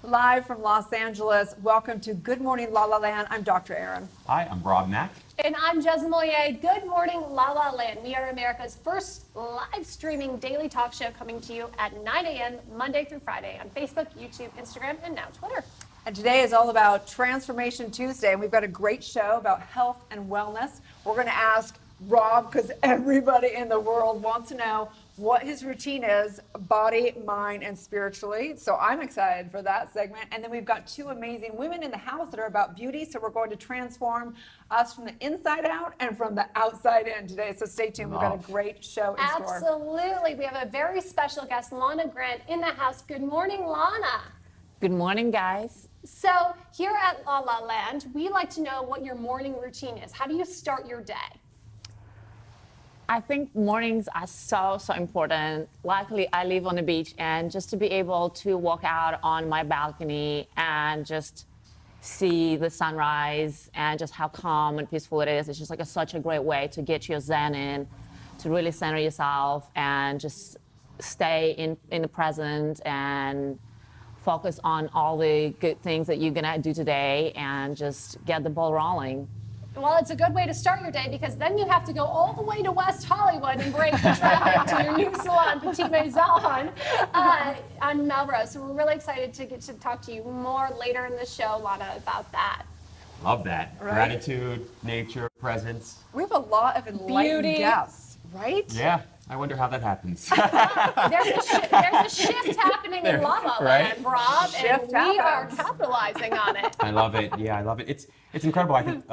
Live from Los Angeles, welcome to Good Morning La La Land. I'm Dr. Erin. Hi, I'm Rob Mack. And I'm Jez Mollier. Good morning, La La Land. We are America's first live streaming daily talk show coming to you at 9 a.m. Monday through Friday on Facebook, YouTube, Instagram, and now Twitter. And today is all about Transformation Tuesday, and we've got a great show about health and wellness. We're going to ask Rob, because everybody in the world wants to know what his routine is, body, mind, and spiritually. So I'm excited for that segment. And then we've got two amazing women in the house that are about beauty. So we're going to transform us from the inside out and from the outside in today. So stay tuned. We've got a great show in store. Absolutely. We have a very special guest, Lana Grant, in the house. Good morning, Lana. Good morning, guys. So here at La La Land, we like to know what your morning routine is. How do you start your day? I think mornings are so important. Luckily, I live on the beach, and just to be able to walk out on my balcony and just see the sunrise and just how calm and peaceful it is, it's just like such a great way to get your zen in, to really center yourself and just stay in the present and focus on all the good things that you're gonna do today and just get the ball rolling. Well, it's a good way to start your day because then you have to go all the way to West Hollywood and break the traffic to your new salon, Petite Maison, on Melrose. So we're really excited to get to talk to you more later in the show, Lana, about that. Love that. Right? Gratitude, nature, presence. We have a lot of enlightened Beauty. guests, right? Yeah, I wonder how that happens. There's a shift happening in La La Land, Right? Rob, Shift and we are happens. capitalizing on it. I love it. Yeah, I love it. It's incredible. I think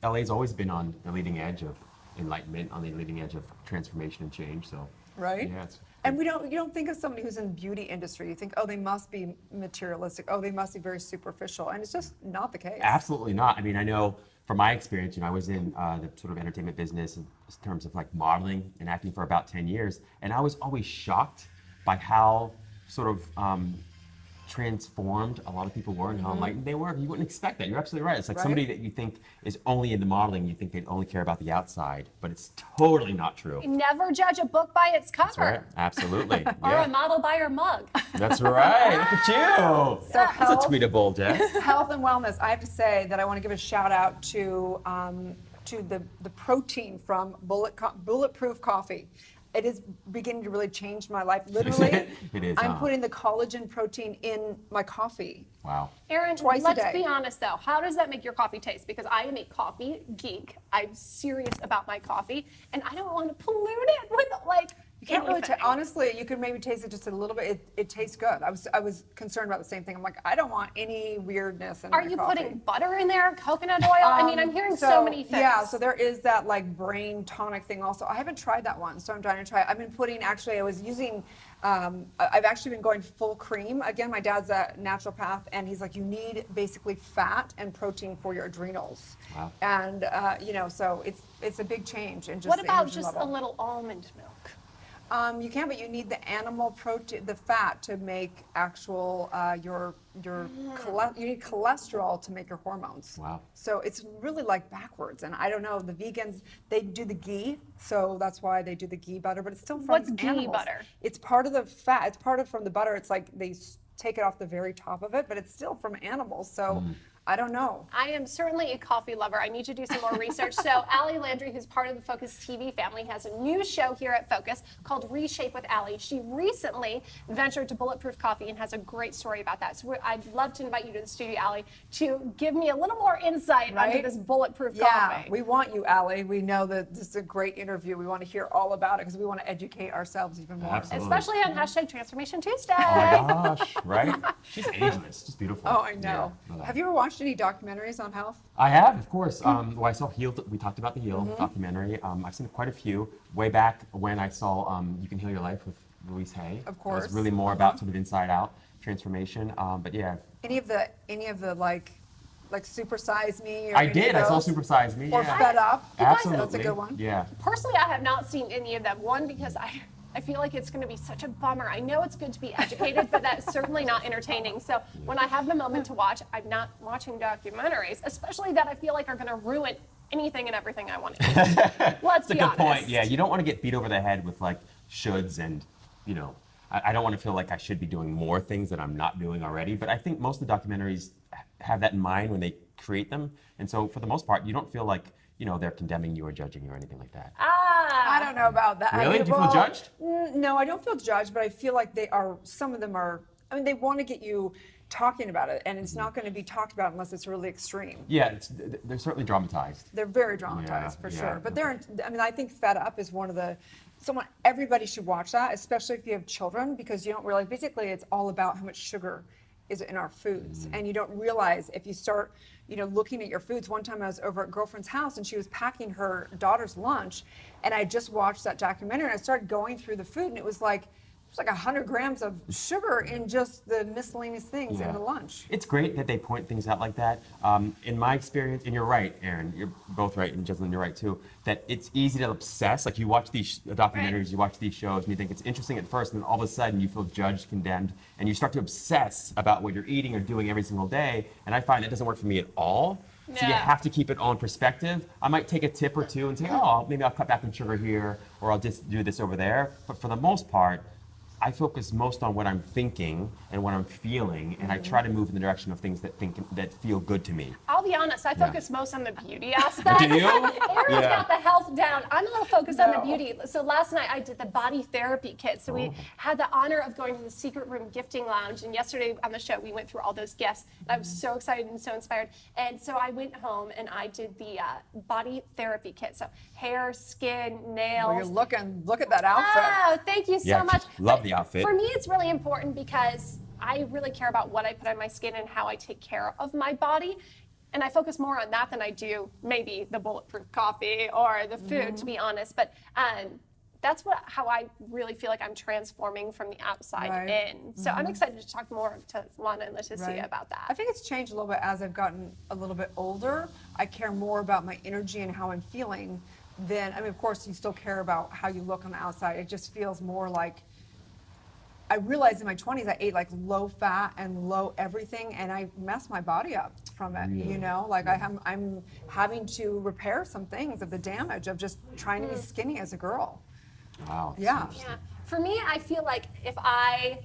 LA's always been on the leading edge of enlightenment, on the leading edge of transformation and change. So, Right? yeah, it's And you don't think of somebody who's in the beauty industry. You think, oh, they must be materialistic. Oh, they must be very superficial. And it's just not the case. absolutely not. I mean, I know from my experience, I was in the sort of entertainment business in terms of like modeling and acting for about 10 years. And I was always shocked by how sort of transformed a lot of people were and how enlightened they were. You wouldn't expect that. You're absolutely right. It's like somebody that you think is only into modeling, you think they only care about the outside, but it's totally not true. Never judge a book by its cover. That's right. Absolutely. Or a Yeah. model by her mug. That's right. Look at you. That's health- a tweetable, Jess. Health and wellness. I have to say that I want to give a shout out to the protein from Bulletproof Coffee. It is beginning to really change my life. Literally, It is, I'm huh? putting the collagen protein in my coffee. Wow. Erin, Twice a let's day. be honest though. How does that make your coffee taste? Because I am a coffee geek. I'm serious about my coffee, and I don't want to pollute it with like. You can't really anything. honestly, you can maybe taste it just a little bit. It tastes good. I was concerned about the same thing. I'm like, I don't want any weirdness in Are my you coffee. putting butter in there? Coconut oil? I mean, I'm hearing so many things. Yeah, so there is that like brain tonic thing also. I haven't tried that one, so I'm trying to try it. I've been putting, actually, I was using, I've actually been going full cream. Again, my dad's a naturopath, and he's like, you need basically fat and protein for your adrenals. Wow. And, so it's a big change in just What the about energy just level. a little almond milk? You can, but you need the animal protein, the fat, to make actual you need cholesterol to make your hormones. Wow. So it's really like backwards. And I don't know, the vegans, they do the ghee, so that's why they do the ghee butter, but it's still from What's ghee animals. butter? It's part of the fat. It's part of from the butter. It's like they take it off the very top of it, but it's still from animals. So I don't know. I am certainly a coffee lover. I need to do some more research. So Allie Landry, who's part of the Focus TV family, has a new show here at Focus called Reshape with Allie. She recently ventured to Bulletproof Coffee and has a great story about that. So I'd love to invite you to the studio, Allie, to give me a little more insight onto this Bulletproof Yeah, Coffee. we want you, Allie. We know that this is a great interview. We want to hear all about it because we want to educate ourselves even more. Absolutely. Especially on hashtag Transformation Tuesday. Oh my gosh, right? She's ageless, just beautiful. Oh, I know. Yeah. Have you ever watched any documentaries on health? I have, of course. Well, I saw Heal. We talked about the Heal documentary. I've seen quite a few. Way back when I saw You Can Heal Your Life with Louise Hay. Of It course. was really more about sort of inside out transformation. But yeah, Any of the like Super Size Me? Or I any did. of I saw those? Super Size Me. Or yeah. Fed Up. Absolutely. That's a good one. Yeah. Personally, I have not seen any of them. One, because I feel like it's going to be such a bummer. I know it's good to be educated, but that's certainly not entertaining. So when I have the moment to watch, I'm not watching documentaries, especially that I feel like are going to ruin anything and everything I want to do. Let's That's a be good honest. point. Yeah, you don't want to get beat over the head with like shoulds and, I don't want to feel like I should be doing more things that I'm not doing already. But I think most of the documentaries have that in mind when they create them. And so for the most part, you don't feel like, they're condemning you or judging you or anything like that. I don't know about that. Really? Do you feel judged? No, I don't feel judged, but I feel like some of them are, they want to get you talking about it, and it's not going to be talked about unless it's really extreme. Yeah, they're certainly dramatized. They're very dramatized, for Yeah. sure. But I think Fed Up is everybody should watch that, especially if you have children, because you don't realize, basically it's all about how much sugar is in our foods. And you don't realize if you start, looking at your foods. One time I was over at a girlfriend's house and she was packing her daughter's lunch, and I just watched that documentary and I started going through the food, and it was like 100 grams of sugar in just the miscellaneous things in the lunch. It's great that they point things out like that. In my experience, and you're right, Erin, you're both right, and Jocelyn, you're right too, that it's easy to obsess. Like you watch these documentaries, you watch these shows, and you think it's interesting at first, and then all of a sudden you feel judged, condemned, and you start to obsess about what you're eating or doing every single day. And I find that doesn't work for me at all. So you have to keep it all in perspective. I might take a tip or two and say, maybe I'll cut back on sugar here, or I'll just do this over there. But for the most part, I focus most on what I'm thinking and what I'm feeling, and I try to move in the direction of things that feel good to me. I'll be honest, I focus most on the beauty aspect. Do you? Erin's got the health down. I'm a little focused on the beauty. So last night I did the body therapy kit. So we had the honor of going to the Secret Room gifting lounge, and yesterday on the show we went through all those gifts. And I was so excited and so inspired. And so I went home and I did the body therapy kit. So hair, skin, nails. Well, look at that outfit. Oh, thank you so much. Love the outfit. For me, it's really important because I really care about what I put on my skin and how I take care of my body. And I focus more on that than I do maybe the bulletproof coffee or the food, to be honest. But that's how I really feel like I'm transforming from the outside in. So I'm excited to talk more to Lana and Leticia about that. I think it's changed a little bit as I've gotten a little bit older. I care more about my energy and how I'm feeling than, of course, you still care about how you look on the outside. It just feels more like, I realized in my 20s I ate like low fat and low everything, and I messed my body up from it. Like I'm having to repair some things of the damage of just trying to be skinny as a girl. Wow. Yeah. For me, I feel like if I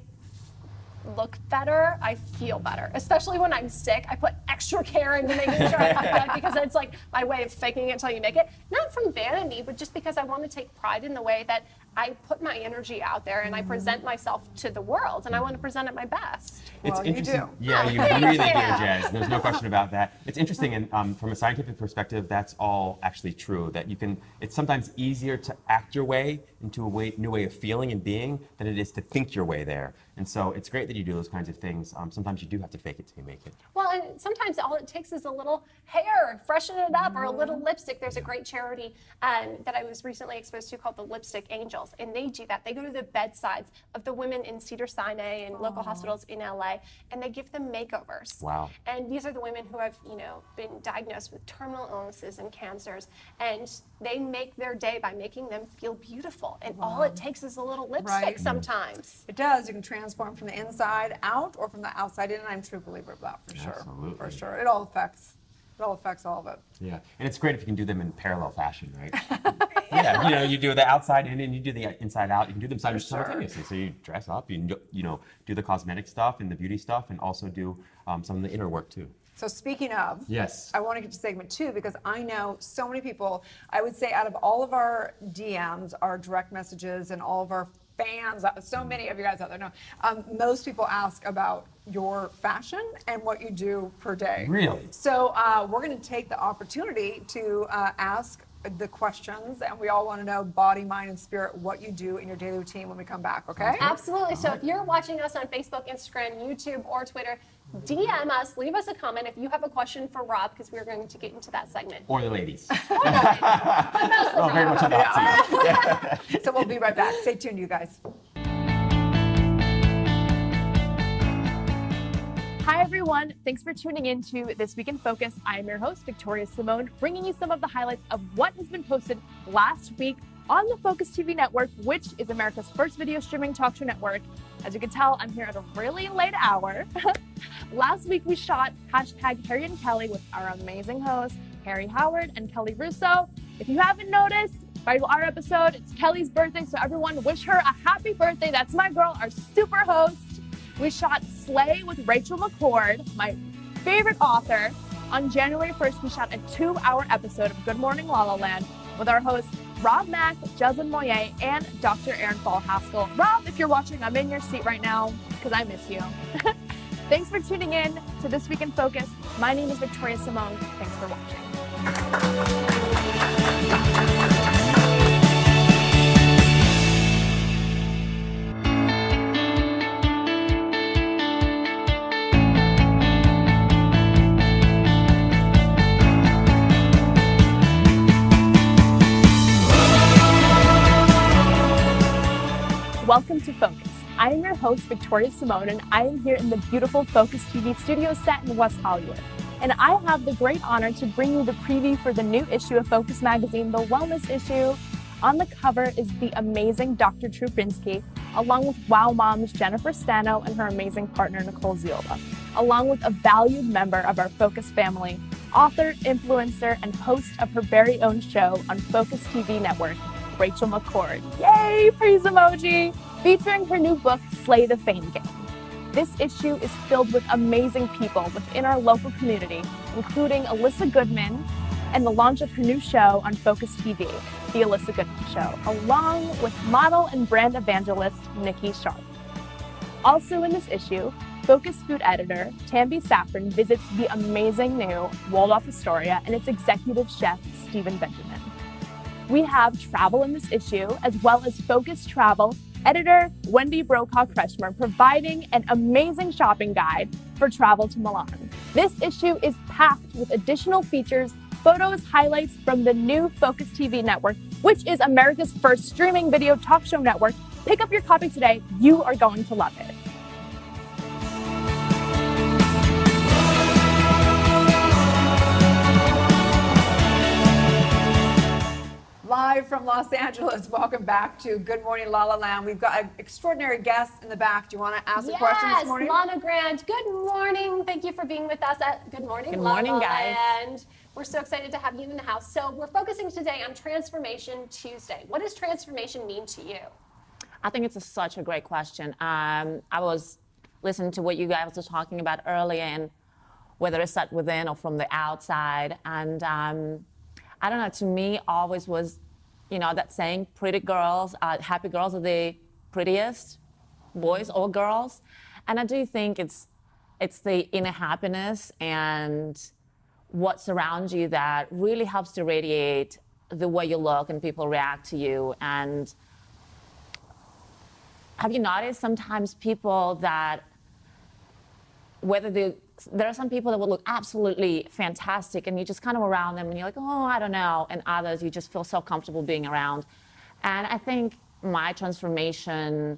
look better, I feel better. Especially when I'm sick, I put extra care into making sure I look good, because it's like my way of faking it until you make it. Not from vanity, but just because I want to take pride in the way that I put my energy out there and I present myself to the world, and I want to present it my best. It's Well, you interesting. do. Yeah, you really do, Jazz. There's no question about that. It's interesting, and from a scientific perspective, that's all actually true. That it's sometimes easier to act your way into a new way of feeling and being than it is to think your way there. And so it's great that you do those kinds of things. Sometimes you do have to fake it till you make it. Well, and sometimes all it takes is a little hair, freshen it up, or a little lipstick. There's a great charity that I was recently exposed to called the Lipstick Angels, and they do that. They go to the bedsides of the women in Cedars-Sinai and local hospitals in LA, and they give them makeovers. Wow. And these are the women who have, been diagnosed with terminal illnesses and cancers, and they make their day by making them feel beautiful. And all it takes is a little lipstick sometimes. It does. You can transform from the inside out or from the outside in, and I'm a true believer of that, for sure. Absolutely. For sure. It all affects all of it. Yeah, and it's great if you can do them in parallel fashion, right? Yeah, you do the outside in and you do the inside out. You can do them simultaneously. So you dress up, you do the cosmetic stuff and the beauty stuff, and also do some of the inner work too. So speaking of, Yes. I want to get to segment 2 because I know so many people, I would say out of all of our DMs, our direct messages, and all of our fans, so many of you guys out there know, most people ask about your fashion and what you do per day. Really? So we're going to take the opportunity to ask the questions, and we all want to know body, mind, and spirit, what you do in your daily routine when we come back, okay? Absolutely. So if you're watching us on Facebook, Instagram, YouTube, or Twitter, DM us, leave us a comment if you have a question for Rob, because we're going to get into that segment. Or the ladies. But mostly Oh, very Rob. much on the hot seat. So we'll be right back. Stay tuned, you guys. Hi everyone, thanks for tuning in to This Week in Focus. I am your host, Victoria Simone, bringing you some of the highlights of what has been posted last week on the Focus TV network, which is America's first video streaming talk show network. As you can tell, I'm here at a really late hour. Last week we shot #Harry and Kelly with our amazing hosts, Harry Howard and Kelly Russo. If you haven't noticed, Right, well, our episode, it's Kelly's birthday, so everyone wish her a happy birthday. That's my girl, our super host. We shot Slay with Rachel McCord, my favorite author. On January 1st, we shot a 2-hour episode of Good Morning LaLa Land with our hosts Rob Mack, Jocelyn Moyer, and Dr. Erin Haskell. Rob, if you're watching, I'm in your seat right now because I miss you. Thanks for tuning in to This Week in Focus. My name is Victoria Simone. Thanks for watching. Welcome to Focus. I am your host, Victoria Simone, and I am here in the beautiful Focus TV studio set in West Hollywood. And I have the great honor to bring you the preview for the new issue of Focus magazine, the wellness issue. On the cover is the amazing Dr. Trubinsky, along with Wow Moms Jennifer Stano and her amazing partner, Nicole Ziola, along with a valued member of our Focus family, author, influencer, and host of her very own show on Focus TV Network, Rachel McCord. Yay, praise emoji! Featuring her new book, Slay the Fame Game. This issue is filled with amazing people within our local community, including Alyssa Goodman and the launch of her new show on Focus TV, The Alyssa Goodman Show, along with model and brand evangelist Nikki Sharp. Also in this issue, Focus food editor Tambi Safran visits the amazing new Waldorf Astoria and its executive chef, Stephen Benjamin. We have travel in this issue, as well as Focus Travel editor Wendy Brokaw-Kretschmer providing an amazing shopping guide for travel to Milan. This issue is packed with additional features, photos, highlights from the new Focus TV network, which is America's first streaming video talk show network. Pick up your copy today. You are going to love it. Live from Los Angeles, welcome back to Good Morning LaLa Land. We've got an extraordinary guest in the back. Do you want to ask a question this morning? Yes, Lana Grant. Good morning. Thank you for being with us at Good Morning LaLa guys. Land. We're so excited to have you in the house. So we're focusing today on Transformation Tuesday. What does transformation mean to you? I think it's such a great question. I was listening to what you guys were talking about earlier, and whether it's set within or from the outside. And I don't know, to me, always was, that saying, pretty girls, happy girls are the prettiest, boys or girls. And I do think it's the inner happiness and what surrounds you that really helps to radiate the way you look and people react to you. And have you noticed sometimes people that, there are some people that will look absolutely fantastic and you just kind of around them and you're like, oh, I don't know. And others, you just feel so comfortable being around. And I think my transformation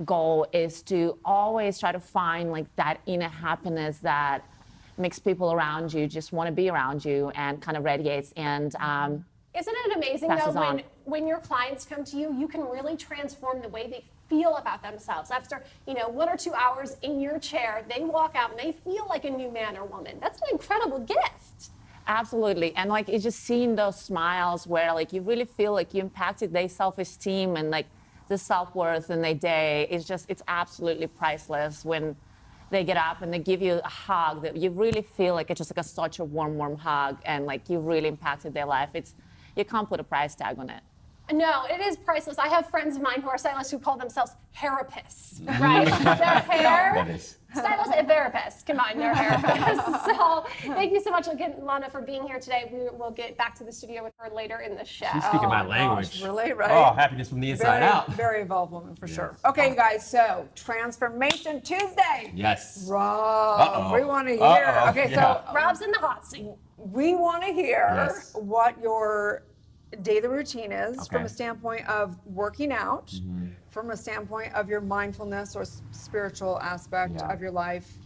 goal is to always try to find like that inner happiness that makes people around you just want to be around you and kind of radiates. And isn't it amazing though when your clients come to you, you can really transform the way they feel about themselves. After 1 or 2 hours in your chair, they walk out and they feel like a new man or woman. That's an incredible gift. Absolutely. And like it's just seeing those smiles where like you really feel like you impacted their self-esteem and like the self-worth in their day. It's absolutely priceless when they get up and they give you a hug that you really feel like it's just like such a warm hug and like you really impacted their life. You can't put a price tag on it. No, it is priceless. I have friends of mine who are stylists who call themselves hairapists, right? Their hair, stylists and therapists combine their hairapists. So thank you so much, Lana, for being here today. We will get back to the studio with her later in the show. She's speaking my language. Gosh, really, right? Oh, happiness from the inside out. Very evolved woman for sure. Okay, you guys, so Transformation Tuesday. Yes. Rob, we want to hear. Okay, Yeah. so Rob's in the hot seat. we want to hear Yes. what your daily routine is from Okay. a standpoint of working out, from a standpoint of your mindfulness or spiritual aspect Yeah. of your life,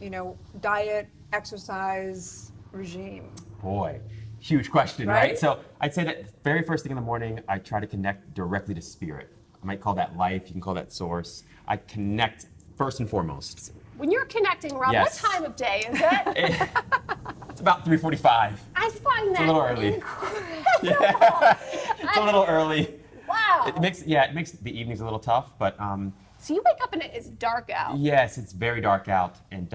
diet, exercise, regime. Boy, huge question, Right? right? So I'd say that very first thing in the morning, I try to connect directly to spirit. I might call that life, you can call that source. I connect first and foremost. When you're connecting, Rob, Yes. what time of day is it? It's about 3:45. I find that a little early. incredible. It's a little early. Wow. It makes the evenings a little tough, but So you wake up and it is dark out. yes, it's very dark out, and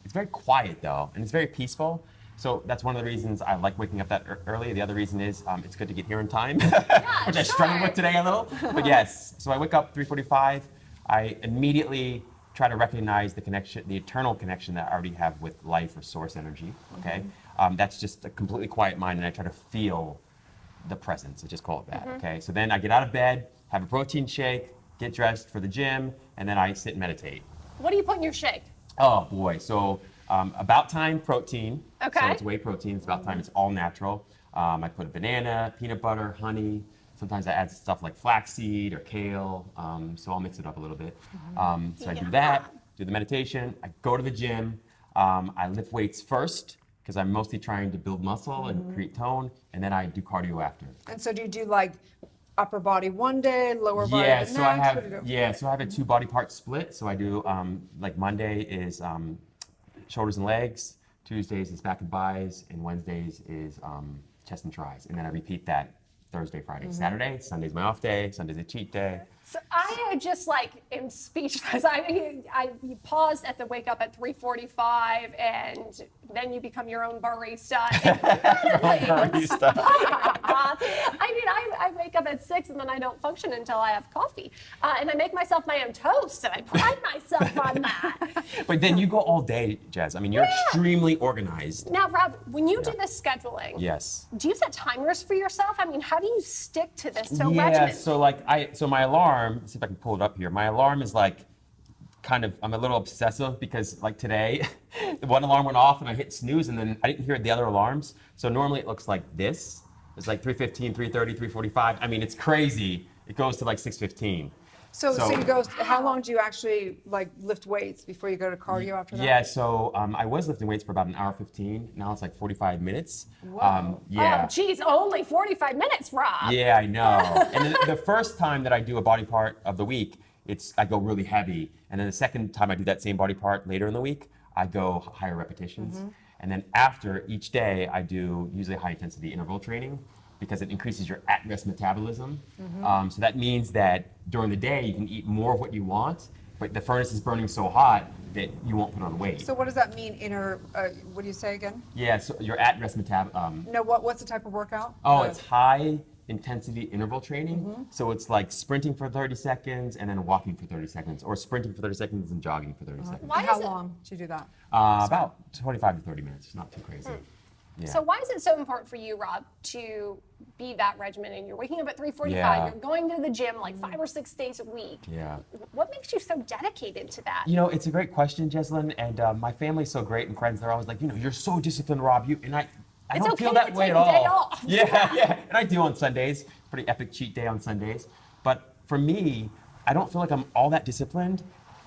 it's very quiet though, and it's very peaceful. So that's one of the reasons I like waking up that early. The other reason is it's good to get here in time, which I struggled with today a little. But yes, so I wake up 3:45. I immediately try to recognize the connection, the eternal connection that I already have with life or source energy. Okay, that's just a completely quiet mind, and I try to feel the presence. I just call it that. Okay, so then I get out of bed, have a protein shake, get dressed for the gym, and then I sit and meditate. What do you put in your shake? Oh boy, so About Time protein. Okay. So it's whey protein, it's About Time, it's all natural. I put a banana, peanut butter, honey. Sometimes I add stuff like flaxseed or kale, so I'll mix it up a little bit. So I do that, do the meditation, I go to the gym, I lift weights first, because I'm mostly trying to build muscle and create tone, and then I do cardio after. And so do you do like upper body one day, lower body Yeah, the so I next? What do you have do? so I have a 2 body part split. So I do like Monday is shoulders and legs, Tuesdays is back and buys, and Wednesdays is chest and tris. And then I repeat that Thursday, Friday, Saturday. Sunday's my off day. Sunday's a cheat day. So I just like am speechless. I you paused at the wake up at 3:45, and then you become your own barista. I mean, I wake up at 6 and then I don't function until I have coffee, and I make myself my own toast, and I pride myself on that. But then you go all day, Jazz. I mean, you're extremely organized. Now, Rob, when you do this scheduling, Yes. do you set timers for yourself? I mean, how do you stick to this so Yeah, regimented? so my alarm, let's see if I can pull it up here. My alarm is like I'm a little obsessive because like today, the one alarm went off and I hit snooze and then I didn't hear the other alarms. So normally it looks like this. It's like 3:15, 3:30, 3:45. I mean, it's crazy. It goes to like 6:15. So So- you go, how long do you actually like lift weights before you go to cardio after that? Yeah, so I was lifting weights for about an hour 15. Now it's like 45 minutes. Wow. Yeah. Oh, geez, only 45 minutes, Rob. Yeah, I know. And then the first time that I do a body part of the week, I go really heavy. And then the second time I do that same body part later in the week, I go higher repetitions. And then after each day, I do usually high intensity interval training because it increases your at-rest metabolism. So that means that during the day, you can eat more of what you want, but the furnace is burning so hot that you won't put on weight. So what does that mean, what do you say again? Yeah, so your at-rest metabolism. No, what's the type of workout? It's high intensity interval training. So it's like sprinting for 30 seconds and then walking for 30 seconds, or sprinting for 30 seconds and jogging for 30 seconds. Why How is it- long do you do that? About 25 to 30 minutes, not too crazy. Yeah. So why is it so important for you, Rob, to be that regimented? You're waking up at 3:45. Yeah. You're going to the gym like 5 or 6 days a week. Yeah. What makes you so dedicated to that? You know, it's a great question, Jessalyn, and my family's so great and friends, they're always like, you're so disciplined, Rob. I It's don't okay feel to that way take at a day all. off. Yeah, and I do on Sundays. Pretty epic cheat day on Sundays. But for me, I don't feel like I'm all that disciplined.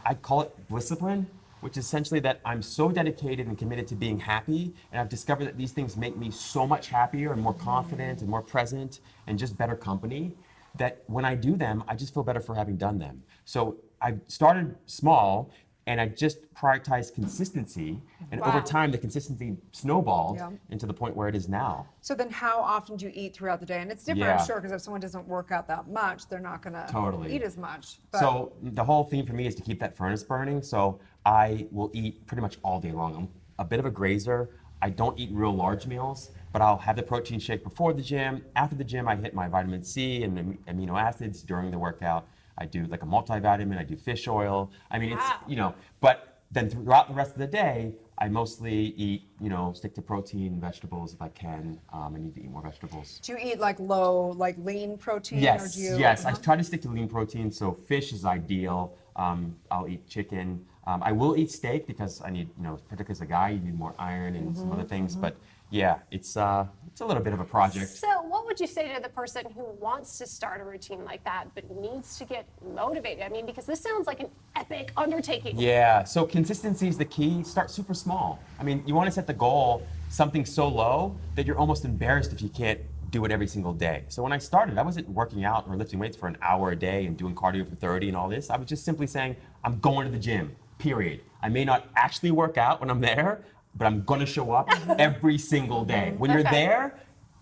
I call it blisscipline, which is essentially that I'm so dedicated and committed to being happy, and I've discovered that these things make me so much happier and more confident and more present and just better company, that when I do them, I just feel better for having done them. So I started small, and I just prioritized consistency, and over Wow. time, the consistency snowballed Yeah. into the point where it is now. So then how often do you eat throughout the day? And it's different, Yeah. I'm sure, because if someone doesn't work out that much, they're not gonna Totally. eat as much. But So the whole theme for me is to keep that furnace burning. So I will eat pretty much all day long. I'm a bit of a grazer. I don't eat real large meals, but I'll have the protein shake before the gym. After the gym, I hit my vitamin C and amino acids during the workout. I do like a multivitamin. I do fish oil. I mean, Wow. but then throughout the rest of the day, I mostly eat, stick to protein, vegetables if I can. I need to eat more vegetables. do you eat like low, like lean protein? Or Yes, do you, yes. I try to stick to lean protein, so fish is ideal. I'll eat chicken. I will eat steak because I need, particularly as a guy, you need more iron and some other things. But yeah, it's a little bit of a project. So what would you say to the person who wants to start a routine like that but needs to get motivated? I mean, because this sounds like an epic undertaking. Yeah, so consistency is the key. Start super small. I mean, you want to set the goal something so low that you're almost embarrassed if you can't do it every single day. So when I started, I wasn't working out or lifting weights for an hour a day and doing cardio for 30 and all this. I was just simply saying, I'm going to the gym, period. I may not actually work out when I'm there, but I'm gonna show up every single day. When you're Okay. there,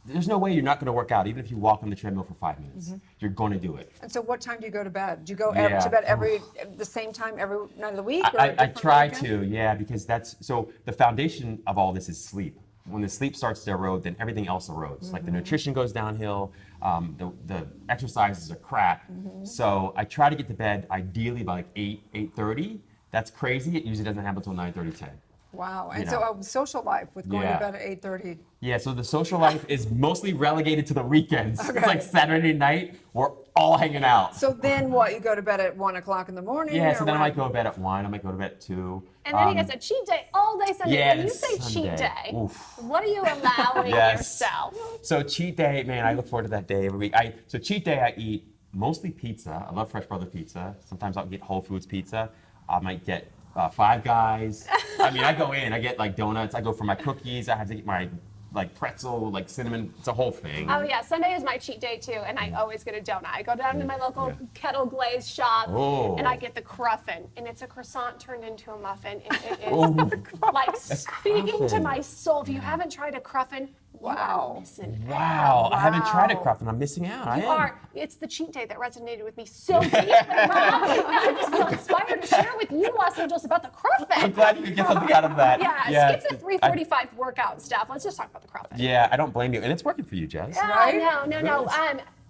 there's no way you're not going to work out, even if you walk on the treadmill for 5 minutes. You're going to do it. And so what time do you go to bed? Do you go Yeah. to bed the same time every night of the week? Or I different try weekend? to, yeah, because so the foundation of all this is sleep. When the sleep starts to erode, then everything else erodes. Like the nutrition goes downhill, the exercises are crap. So I try to get to bed ideally by like 8:30. That's crazy. It usually doesn't happen until 9:30, 10. Wow. And You so know. social life with going Yeah. to bed at 8:30. Yeah, so the social life is mostly relegated to the weekends. It's like Saturday night, we're all hanging out. So then what? You go to bed at 1 o'clock in the morning? Yeah, or so then I when? might go to bed at 1, I might go to bed at 2. And then he gets a cheat day all day Sunday. Yeah, when you this say cheat Sunday. day, Oof. what are you allowing Yes. yourself? So cheat day, man, I look forward to that day every week. So cheat day, I eat mostly pizza. I love Fresh Brother pizza. Sometimes I'll get Whole Foods pizza. I might get Five Guys. I mean, I go in, I get like donuts. I go for my cookies. I have to get my like pretzel, like cinnamon. It's a whole thing. Oh yeah, Sunday is my cheat day too, and I always get a donut. I go down to my local kettle glazed shop, Oh. and I get the cruffin, and it's a croissant turned into a muffin, and it is Oh. like speaking to cruffin. my soul. If you haven't tried a cruffin, you Wow. are missing Wow, I haven't tried a Wow. cruffin. I'm missing out. I You am. are. It's the cheat day that resonated with me so deeply. I just feel inspired to share with you, Los Angeles, about the I'm cruffin. glad you could get something out of that. Yeah, skip the it's- 3:45 workout stuff. Let's just talk about the cruffin. Yeah, I don't blame you, and it's working for you, Jess. Right? No.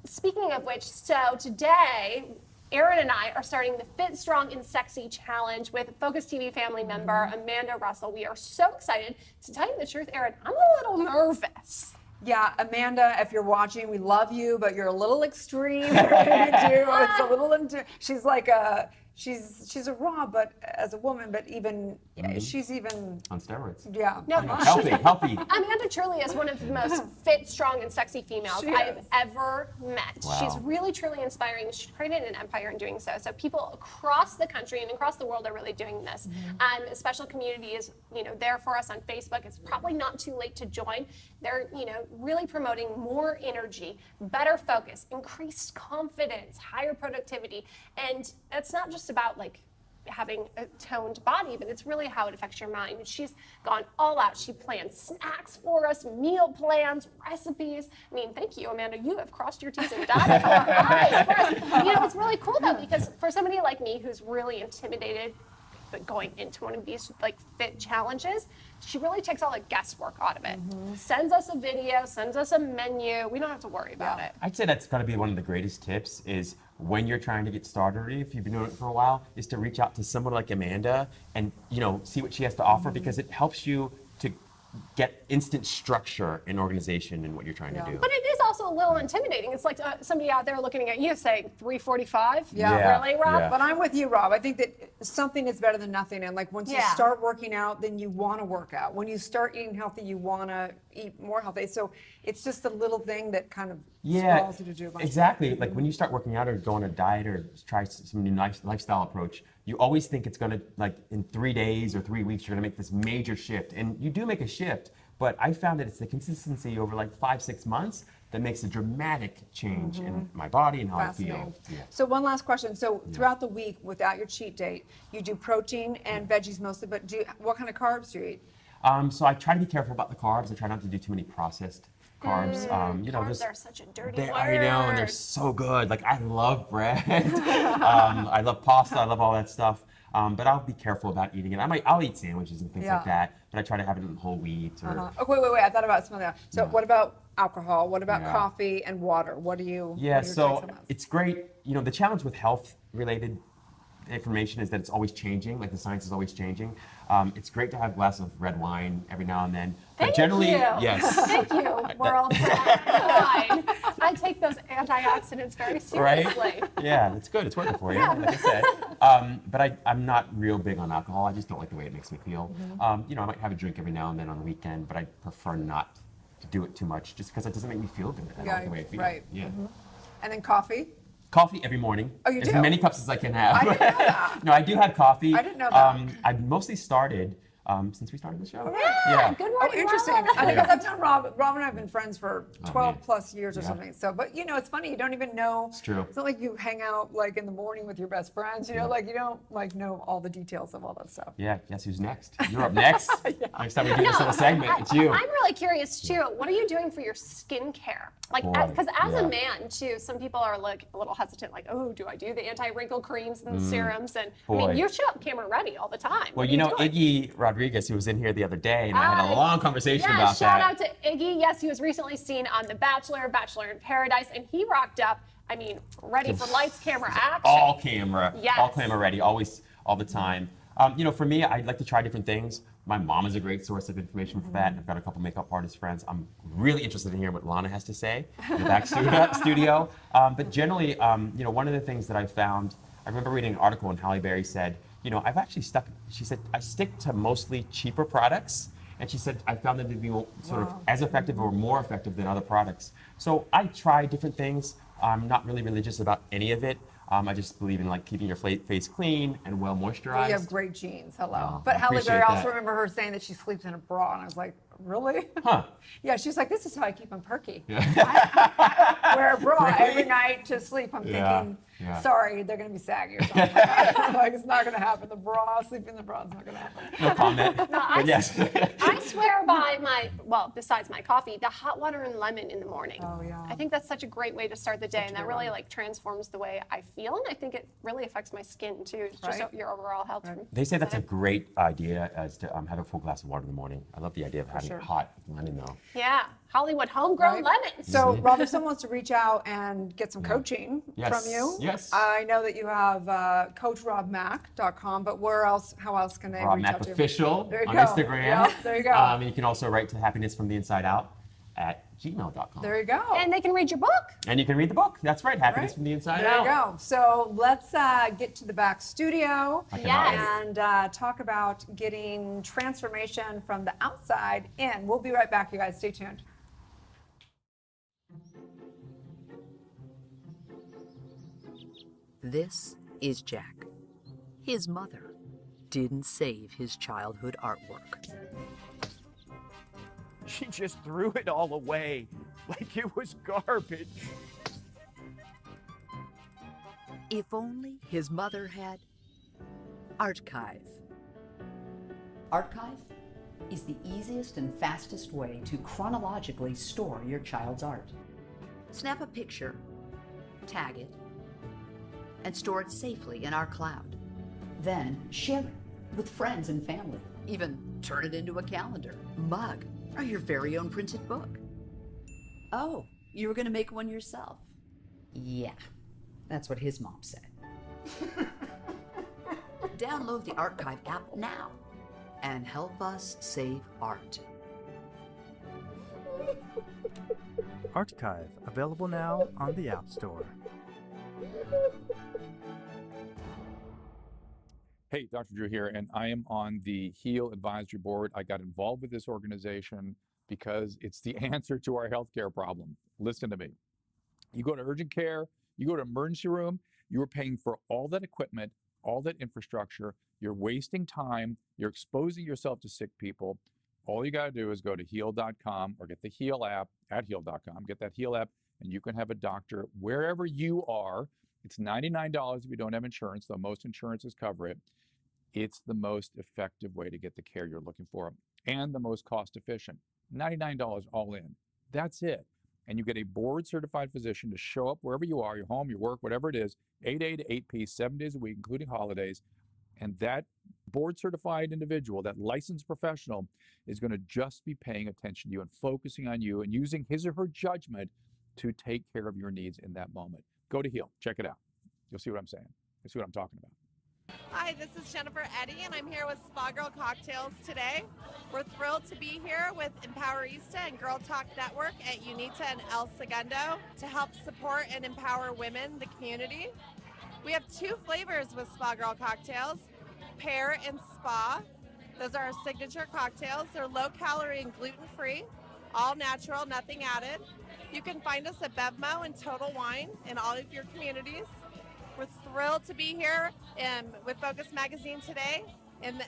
Speaking of which, so today, Erin and I are starting the Fit, Strong, and Sexy Challenge with Focus TV family member Amanda Russell. We are so excited. To tell you the truth, Erin, I'm a little nervous. Yeah, Amanda, if you're watching, we love you, but you're a little extreme. What you do, it's a little. She's like a. She's a raw, but as a woman, but even she's even. On steroids. Yeah. No, Healthy. Amanda truly is one of the most fit, strong, and sexy females She I've is. ever met. Wow. She's really, truly inspiring. She created an empire in doing so. So people across the country and across the world are really doing this. A special community is, there for us on Facebook. It's probably not too late to join. They're, really promoting more energy, better focus, increased confidence, higher productivity, and it's not just about like having a toned body, but it's really how it affects your mind. And she's gone all out. She planned snacks for us, meal plans, recipes. I mean, thank you, Amanda. You have crossed your T's and dotted your I's for us. It's really cool though, because for somebody like me who's really intimidated but going into one of these like fit challenges, she really takes all the guesswork out of it. Sends us a video, sends us a menu. We don't have to worry about it. I'd say that's got to be one of the greatest tips is when you're trying to get started, or if you've been doing it for a while, is to reach out to someone like Amanda and see what she has to offer, because it helps you to get instant structure and organization in what you're trying to do. But it is also a little intimidating. It's like somebody out there looking at you saying 3:45. Yeah. Really, Rob? Yeah. But I'm with you, Rob. I think that something is better than nothing. And like once you Yeah. start working out, then you want to work out. When you start eating healthy, you want to eat more healthy. So it's just a little thing that kind of sprawls you to do a bunch of exactly. Like when you start working out or go on a diet or try some new lifestyle approach, you always think it's gonna, like in 3 days or 3 weeks, you're gonna make this major shift. And you do make a shift, but I found that it's the consistency over like 5-6 months that makes a dramatic change in my body and how I feel. Fascinating. Yeah. So one last question. So throughout the week, without your cheat date, you do protein and veggies mostly, but what kind of carbs do you eat? So I try to be careful about the carbs. I try not to do too many processed carbs. Carbs are such a dirty word. I know, and they're so good. Like I love bread. I love pasta. I love all that stuff. But I'll be careful about eating it. I'll eat sandwiches and things Yeah. like that. But I try to have it in whole wheat or. Oh, wait. I thought about something else. So what about alcohol? What about Yeah. coffee and water? What do you? Yeah, what are your so takes on those? it's great. The challenge with health-related information is that it's always changing. Like the science is always changing. It's great to have a glass of red wine every now and then. But Thank generally, you. yes. Thank you, world. For wine. I take those antioxidants very Right? seriously. Yeah, it's good. It's working for you, like I said. But I'm not real big on alcohol. I just don't like the way it makes me feel. I might have a drink every now and then on the weekend, but I prefer not to do it too much just because it doesn't make me feel good. I don't like the way I feel. right. Yeah. And then coffee? Coffee every morning. Oh, you as do? many cups as I can have. I didn't know that. No, I do have coffee. I didn't know that. I mostly started since we started the show. Yeah, good Oh, morning, interesting. LaLa. Because I've known Rob and I have been friends for 12 man. plus years or Yeah. something. So, but it's funny, you don't even know. It's true. It's not like you hang out like in the morning with your best friends, like you don't like know all the details of all that stuff. Yeah, guess who's next? You're up next. Next time we do this little segment, it's you. I'm really curious too. What are you doing for your skincare? Like, Boy, because as yeah. a man too, some people are like a little hesitant, like, oh, do I do the anti-wrinkle creams and serums? And I Boy. mean, you show up camera ready all the time. Well, What are doing? Iggy Rodriguez, who was in here the other day, and I had a long conversation Yeah, about shout that. out to Iggy. Yes, he was recently seen on The Bachelor, Bachelor in Paradise, and he rocked up. I mean, ready for lights, camera, action. All camera. Yes. All camera ready, always, all the time. For me, I like to try different things. My mom is a great source of information for that. I've got a couple makeup artist friends. I'm really interested in hearing what Lana has to say in the back studio. But generally, one of the things that I found, I remember reading an article and Halle Berry said, I've actually she said, I stick to mostly cheaper products. And she said, I found them to be sort of as effective or more effective than other products. So I try different things. I'm not really religious about any of it. I just believe in keeping your face clean and well moisturized. You have great genes. Hello. Oh, But I Halle appreciate Berry, I also that. remember her saying that she sleeps in a bra, and I was like, really? Huh. Yeah, she's like, this is how I keep them perky. Yeah. I wear a bra Really? every night to sleep. I'm Yeah, thinking, yeah. sorry, they're going to be saggy or something. Like, it's not going to happen. The bra, sleeping in the bra is not going to happen. No comment. But yes. I swear by besides my coffee, the hot water and lemon in the morning. Oh, yeah. I think that's such a great way to start the day, and that really transforms the way I feel, and I think it really affects my skin too, just Right. your overall health. They say that's a great idea as to have a full glass of water in the morning. I love the idea of having sure. it hot lemon though. Yeah, Hollywood homegrown Right. lemons. So, Rob, if someone wants to reach out and get some coaching Yes, from you, yes. I know that you have coachrobmack.com, but how else can they Rob reach Mack out to you? Official There you on go. Instagram. Yep, there you go. And you can also write to happinessfromtheinside.out@gmail.com. There you go. And they can read your book. And you can read the book. That's right, Happiness Right. from the Inside There Out. you go. So let's get to the back studio Yes. and talk about getting transformation from the outside in. We'll be right back, you guys. Stay tuned. This is Jack. His mother didn't save his childhood artwork. She just threw it all away like it was garbage. If only his mother had Archive. Archive is the easiest and fastest way to chronologically store your child's art. Snap a picture, tag it, and store it safely in our cloud. Then share it with friends and family. Even turn it into a calendar, mug, or your very own printed book. Oh, you were going to make one yourself? Yeah, that's what his mom said. Download the Archive app now and help us save art. Archive, available now on the App Store. Hey, Dr. Drew here, and I am on the HEAL Advisory Board. I got involved with this organization because it's the answer to our healthcare problem. Listen to me. You go to urgent care, you go to emergency room, you are paying for all that equipment, all that infrastructure, you're wasting time, you're exposing yourself to sick people. All you got to do is go to heal.com or get the HEAL app at heal.com, get that HEAL app, and you can have a doctor wherever you are. It's $99 if you don't have insurance, though most insurances cover it. It's the most effective way to get the care you're looking for and the most cost efficient. $99 all in. That's it. And you get a board certified physician to show up wherever you are, your home, your work, whatever it is, 8A to 8P, 7 days a week, including holidays. And that board certified individual, that licensed professional, is going to just be paying attention to you and focusing on you and using his or her judgment to take care of your needs in that moment. Go to HEAL. Check it out. You'll see what I'm saying. You'll see what I'm talking about. Hi, this is Jennifer Eddy, and I'm here with Spa Girl Cocktails today. We're thrilled to be here with Empowerista and Girl Talk Network at UNITA and El Segundo to help support and empower women, the community. We have 2 flavors with Spa Girl Cocktails, Pear and Spa. Those are our signature cocktails. They're low-calorie and gluten-free, all natural, nothing added. You can find us at Bevmo and Total Wine in all of your communities. We're thrilled to be here with Focus Magazine today in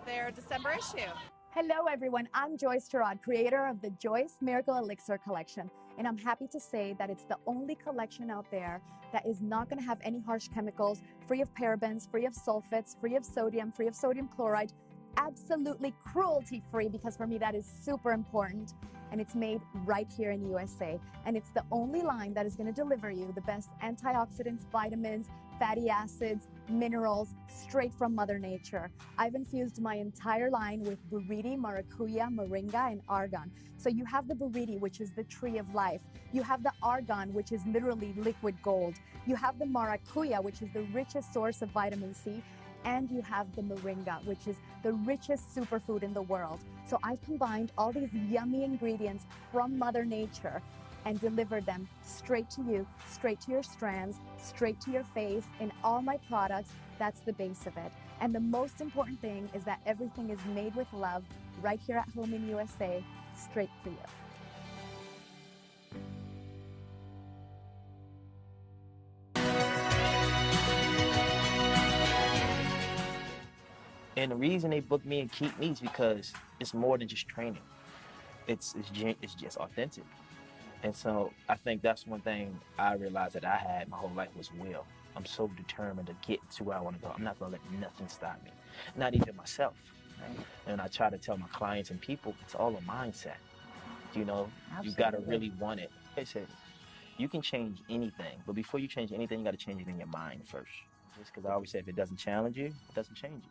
their December issue. Hello, everyone. I'm Joyce Gerard, creator of the Joyce Miracle Elixir collection. And I'm happy to say that it's the only collection out there that is not going to have any harsh chemicals, free of parabens, free of sulfates, free of sodium chloride, absolutely cruelty-free, because for me that is super important. And it's made right here in USA. And it's the only line that is going to deliver you the best antioxidants, vitamins, fatty acids, minerals, straight from Mother Nature. I've infused my entire line with buriti, maracuya, moringa, and argan. So you have the buriti, which is the tree of life. You have the argan, which is literally liquid gold. You have the maracuya, which is the richest source of vitamin C. And you have the moringa, which is the richest superfood in the world. So I've combined all these yummy ingredients from Mother Nature and delivered them straight to you, straight to your strands, straight to your face. In all my products, that's the base of it. And the most important thing is that everything is made with love right here at home in USA, straight for you. And the reason they book me and keep me is because it's more than just training. It's just authentic. And so I think that's one thing I realized that I had my whole life was will. I'm so determined to get to where I want to go. I'm not going to let nothing stop me, not even myself. Right? And I try to tell my clients and people, it's all a mindset. You know, you got to really want it. They said, you can change anything, but before you change anything, you got to change it in your mind first. Just because I always say if it doesn't challenge you, it doesn't change you.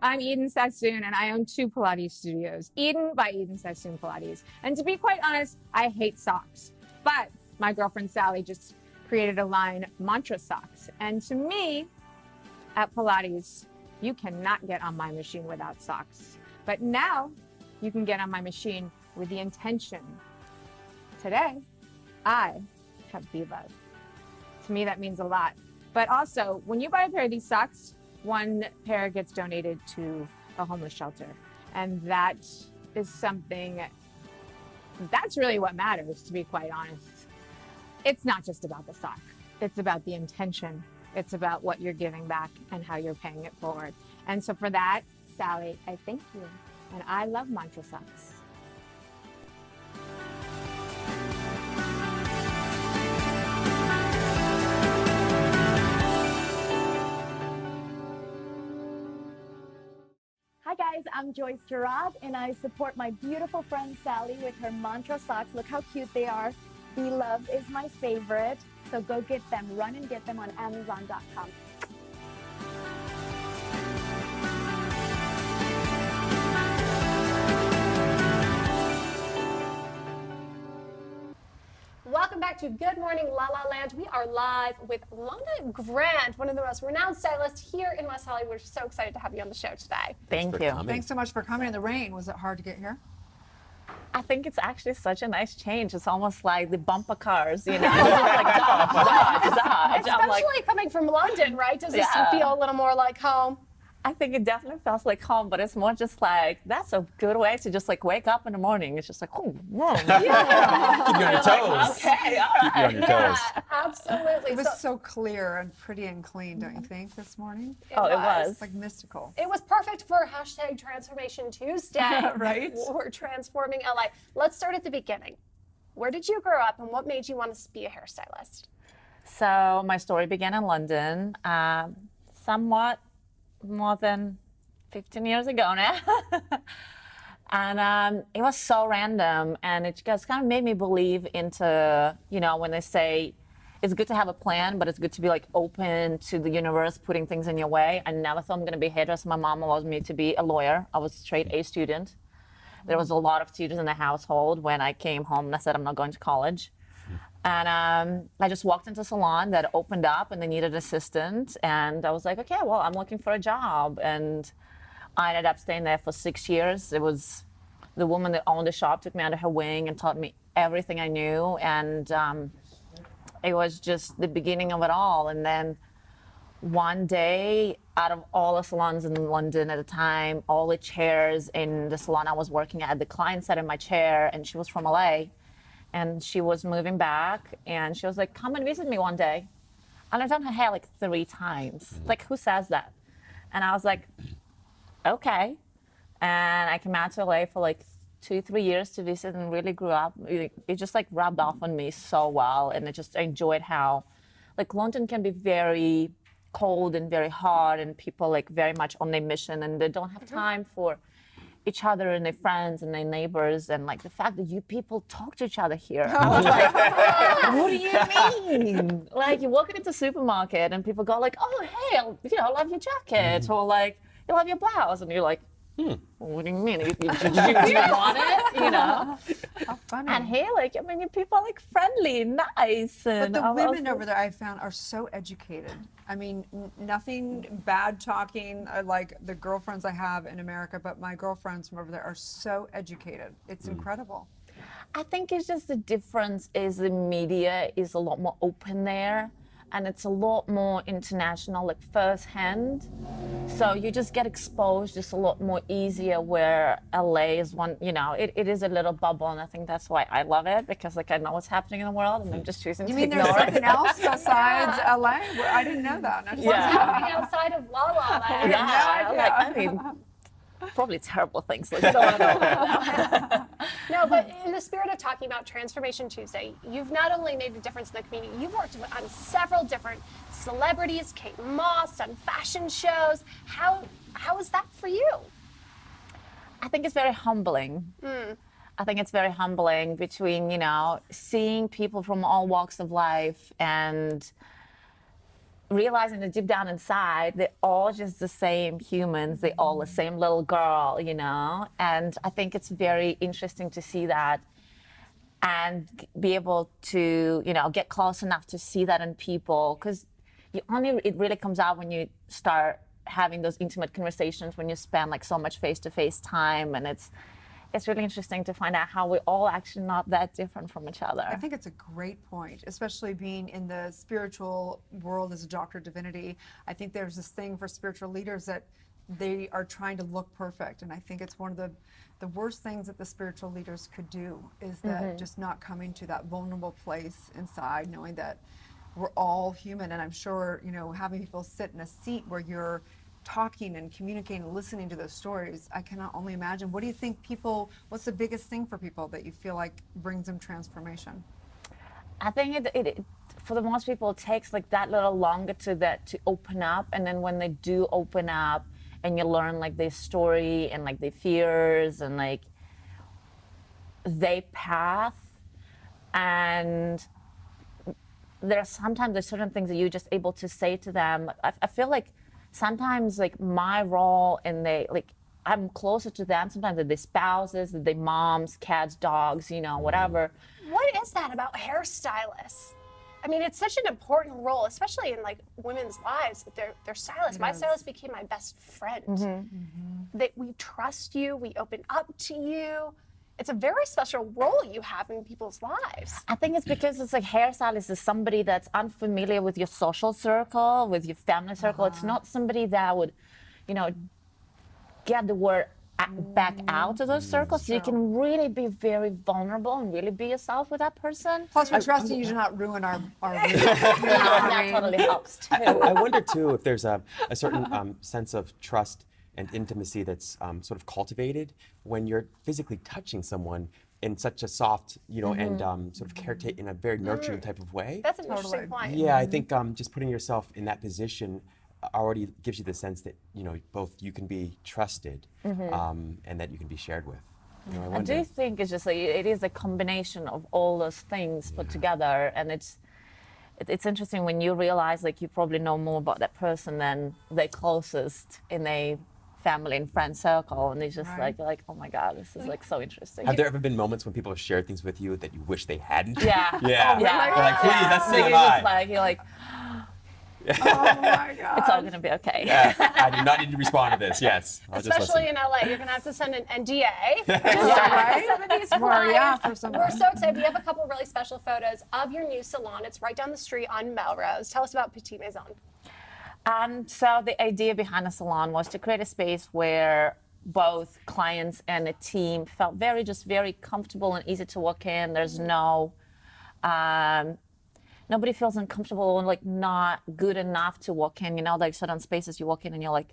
I'm Eden Sassoon, and I own 2 Pilates studios, Eden by Eden Sassoon Pilates. And to be quite honest, I hate socks. But my girlfriend Sally just created a line, Mantra Socks. And to me, at Pilates, you cannot get on my machine without socks. But now, you can get on my machine with the intention. Today, I have Be Love. To me, that means a lot. But also, when you buy a pair of these socks, 1 pair gets donated to a homeless shelter. And that is something, that's really what matters, to be quite honest. It's not just about the sock. It's about the intention. It's about what you're giving back and how you're paying it forward. And so for that, Sally, I thank you. And I love Mantra Socks. Hi guys, I'm Joyce Gerard, and I support my beautiful friend Sally with her Mantra Socks. Look how cute they are. Be Loved is my favorite, so go get them. Run and get them on Amazon.com. Welcome back to Good Morning LaLa Land. We are live with LaLa Grant, one of the most renowned stylists here in West Hollywood. We're so excited to have you on the show today. Thank you. Thanks so much for coming in the rain. Was it hard to get here? I think it's actually such a nice change. It's almost like the bumper cars, you know? It's just like dodge. Especially coming from London, right? Does this feel a little more like home? I think it definitely feels like home, but it's more just like, that's a good way to just like wake up in the morning. It's just like, oh, yeah. Keep you on your toes. Like, okay, all right. Keep you on your toes. Absolutely. It was so clear and pretty and clean, don't you think, this morning? It was. Like mystical. It was perfect for hashtag Transformation Tuesday. Right? We're transforming LA. Let's start at the beginning. Where did you grow up and what made you want to be a hairstylist? So my story began in London, somewhat more than 15 years ago now. And it was so random, and it just kind of made me believe into, you know, when they say it's good to have a plan, but it's good to be like open to the universe putting things in your way. I never thought I'm going to be a hairdresser. My mom allowed me to be a lawyer. I was a straight A student. There was a lot of teachers in the household when I came home and I said I'm not going to college. And I just walked into a salon that opened up and they needed an assistant. And I was like, okay, well, I'm looking for a job. And I ended up staying there for 6 years. It was the woman that owned the shop took me under her wing and taught me everything I knew. And it was just the beginning of it all. And then one day, out of all the salons in London at the time, all the chairs in the salon I was working at, the client sat in my chair, and she was from LA, and she was moving back, and she was like, come and visit me one day. And I've done her hair like 3 times. Like, who says that? And I was like, okay. And I came out to LA for like 2-3 years to visit and really grew up. It just like rubbed off on me so well. And I enjoyed how, like, London can be very cold and very hard, and people like very much on their mission, and they don't have time for each other and their friends and their neighbors. And like the fact that you people talk to each other here, I was like, what do you mean? Like, you walk into the supermarket and people go like, oh, hey, I love your jacket, or like, you love your blouse, and you're like, what do you mean? Do you want it? You know? How funny. And here, like, I mean, people are like friendly, nice. But the women over there, I found, are so educated. I mean, nothing bad talking like the girlfriends I have in America, but my girlfriends from over there are so educated. It's incredible. I think it's just the difference is the media is a lot more open there, and it's a lot more international, like firsthand. So you just get exposed just a lot more easier, where LA is one, it is a little bubble, and I think that's why I love it, because like I know what's happening in the world, and I'm just choosing to ignore it. You mean there's something else besides LA? I didn't know that. What's happening outside of LaLa? I mean, probably terrible things. Like, don't want to know about that. No, but in the spirit of talking about Transformation Tuesday, you've not only made a difference in the community, you've worked on several different celebrities, Kate Moss, done fashion shows. How is that for you? I think it's very humbling. I think it's very humbling between, seeing people from all walks of life and realizing that deep down inside, they're all just the same humans. They're all the same little girl, And I think it's very interesting to see that and be able to, get close enough to see that in people. Because it really comes out when you start having those intimate conversations, when you spend like so much face-to-face time. And it's really interesting to find out how we're all actually not that different from each other. I think it's a great point, especially being in the spiritual world as a doctor of divinity. I think there's this thing for spiritual leaders that they are trying to look perfect. And I think it's one of the worst things that the spiritual leaders could do is that just not coming to that vulnerable place inside, knowing that we're all human. And I'm sure, having people sit in a seat where you're talking and communicating and listening to those stories, I cannot only imagine. What do you think what's the biggest thing for people that you feel like brings them transformation? I think it for the most people, it takes like that little longer to open up. And then when they do open up and you learn like their story and like their fears and like their path, and there's certain things that you're just able to say to them. I feel like sometimes like my role in I'm closer to them sometimes than their spouses, their moms, cats, dogs, whatever. What is that about hairstylists? I mean, it's such an important role, especially in like women's lives. They're stylists. My stylist became my best friend. That we trust you, we open up to you. It's a very special role you have in people's lives. I think it's because it's like hairstylist is somebody that's unfamiliar with your social circle, with your family circle. It's not somebody that would, get the word back out of those circles. So you can really be very vulnerable and really be yourself with that person. Plus, we're trusting you to not ruin our that totally helps too. I wonder too if there's a certain sense of trust and intimacy that's sort of cultivated when you're physically touching someone in such a soft, and sort of caretaking in a very nurturing type of way. That's an interesting point. Yeah, I think just putting yourself in that position already gives you the sense that both you can be trusted and that you can be shared with. I do think it's just like it is a combination of all those things put together, and it's interesting when you realize like you probably know more about that person than their closest in a family and friend circle, and it's just like you're like, oh my god, this is like so interesting. Have there ever been moments when people have shared things with you that you wish they hadn't? Yeah. Yeah. They're like, please, that's so you're like, oh my god, it's all gonna be okay. Yeah, I do not need to respond to this. Yes, especially in LA, you're gonna have to send an NDA. Some of these We're so excited. We have a couple of really special photos of your new salon. It's right down the street on Melrose. Tell us about Petite Maison. So the idea behind the salon was to create a space where both clients and the team felt very comfortable and easy to walk in. There's no, nobody feels uncomfortable and like not good enough to walk in. You know, like certain spaces you walk in and you're like,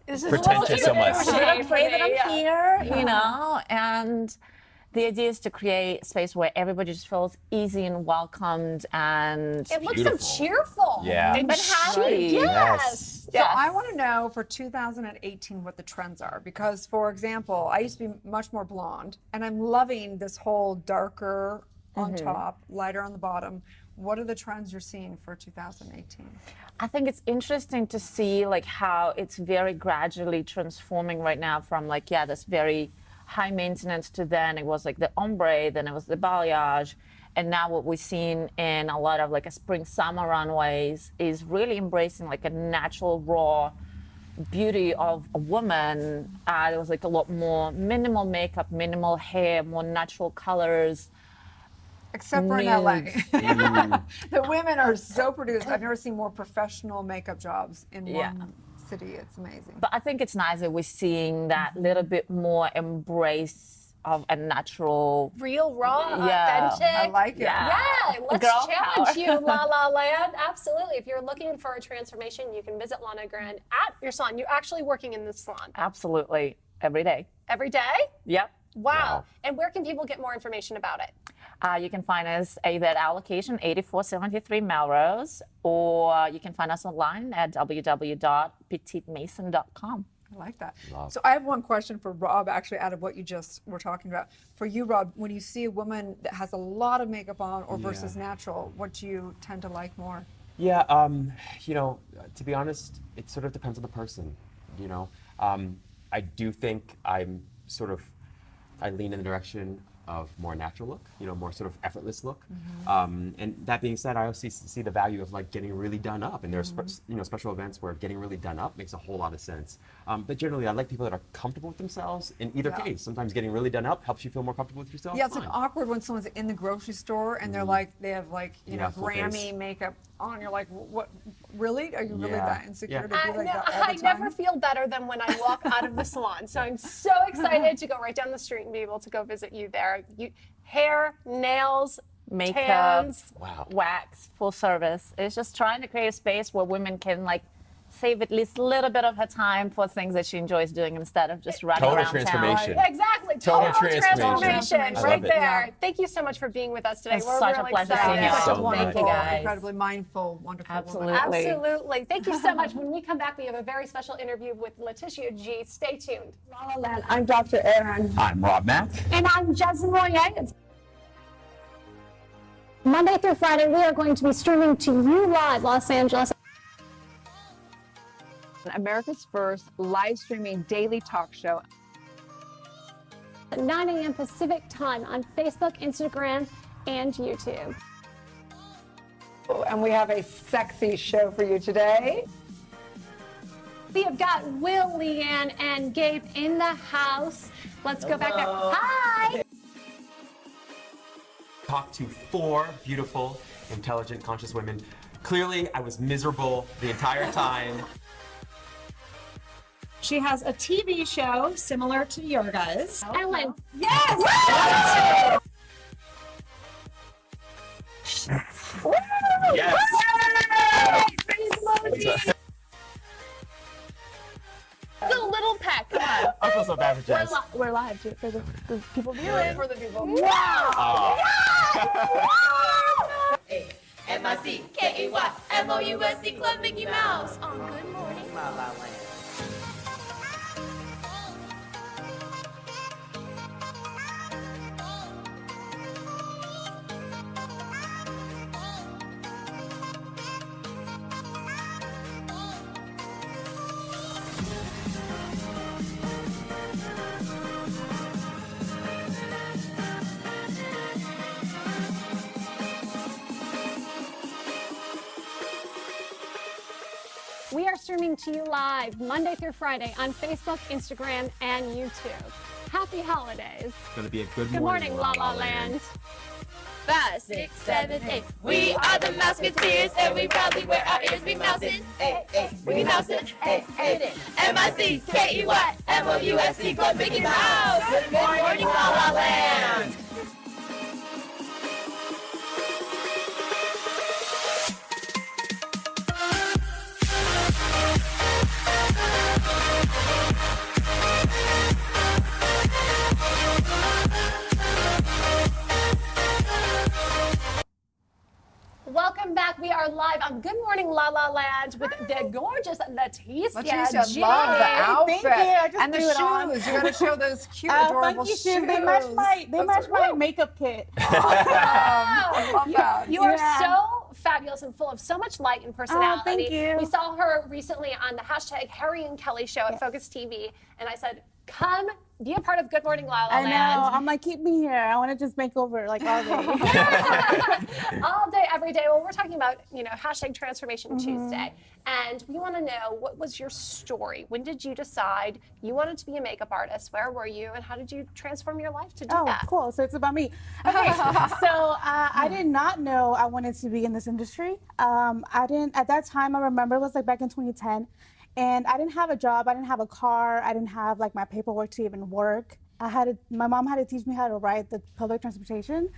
this is pretentious so much. I'm afraid that I'm here, you know, and the idea is to create a space where everybody just feels easy and welcomed and it looks so cheerful. Yeah. And happy. Right. Yes. So I want to know for 2018 what the trends are, because for example, I used to be much more blonde and I'm loving this whole darker on top, lighter on the bottom. What are the trends you're seeing for 2018? I think it's interesting to see like how it's very gradually transforming right now from like, this very high maintenance to then it was like the ombre, then it was the balayage. And now what we've seen in a lot of like a spring summer runways is really embracing like a natural raw beauty of a woman. There was like a lot more minimal makeup, minimal hair, more natural colors. Except for in LA. The women are so produced. I've never seen more professional makeup jobs in one city. It's amazing. But I think it's nice that we're seeing that little bit more embrace of a natural, real, raw, authentic. I like it. Yeah, let's Girl challenge power. you, LaLa Land. Absolutely. If you're looking for a transformation, you can visit Lana Grant at your salon. You're actually working in the salon. Absolutely, every day. Every day? Yep. Wow. And where can people get more information about it? You can find us either at our location, 8473 Melrose, or you can find us online at www.petitemason.com. I like that. So I have one question for Rob, actually, out of what you just were talking about. For you, Rob, when you see a woman that has a lot of makeup on or versus natural, what do you tend to like more? Yeah, you know, to be honest, it sort of depends on the person, you know. I do think I lean in the direction of more natural look, you know, more sort of effortless look. And that being said, I also see the value of like getting really done up, and there's you know, special events where getting really done up makes a whole lot of sense. But generally, I like people that are comfortable with themselves in either case. Sometimes getting really done up helps you feel more comfortable with yourself. Yeah, it's like awkward when someone's in the grocery store and they're like, they have like, you know, Grammy makeup on. You're like, what, really? Are you really that insecure to be like that all the I time? never feel better than when I walk out of the salon. So I'm so excited to go right down the street and be able to go visit you there. Hair, nails, Makeup, tans. wax, full service. It's just trying to create a space where women can like save at least a little bit of her time for things that she enjoys doing instead of just running Total around transformation. town. Exactly. Total transformation. I Right love it. there. Thank you so much for being with us today. It's We're such a really pleasure excited. seeing you. Thank you so much. Wonderful, guys. incredibly mindful, wonderful Absolutely. woman. Absolutely. Thank you so much. When we come back, we have a very special interview with Letitia G. Stay tuned. LaLa Land. I'm Dr. Erin. I'm Rob Mack. And I'm Jasmine Royer. Monday through Friday, we are going to be streaming to you live, Los Angeles. America's first live streaming daily talk show. At 9 a.m. Pacific time on Facebook, Instagram, and YouTube. And we have a sexy show for you today. We have got Will, Leanne, and Gabe in the house. Let's go back there. Hi! Talk to 4 beautiful, intelligent, conscious women. Clearly, I was miserable the entire time. She has a TV show similar to your guys. Ellen. Yes! Yes! The little peck. Come on. I feel so bad for Jess. We're live for the people viewing. For the people. Wow! MICKAYMOUSC Club Mickey Mouse on Good Morning La La Land. We are streaming to you live Monday through Friday on Facebook, Instagram, and YouTube. Happy holidays. It's gonna be a good Good morning, La La Land. 5, 6, 7, 8. We are the Mouseketeers, and we proudly wear our ears. We mousin', we mousin', MICKEY, Club Mickey Mouse. Good morning, La La Land. Welcome back. We are live on Good Morning La La Land with the gorgeous Leticia Leticia, G. love the outfit. Thank you. I just and the threw it on. shoes. You got to show those cute, adorable funky shoes. They match my makeup kit. I love that. You are so fabulous and full of so much light and personality. thank you. We saw her recently on the hashtag Harry and Kelly show at Focus TV, and I said, come be a part of Good Morning La La I Land. know. I'm like, keep me here. I want to just make over like all day. All day, every day. Well, we're talking about, hashtag Transformation Tuesday. And we want to know, what was your story? When did you decide you wanted to be a makeup artist? Where were you? And how did you transform your life to do that? Oh, cool. So it's about me. Okay. So I did not know I wanted to be in this industry. I didn't, at that time, I remember it was like back in 2010. And I didn't have a job, I didn't have a car, I didn't have like my paperwork to even work. My mom had to teach me how to ride the public transportation.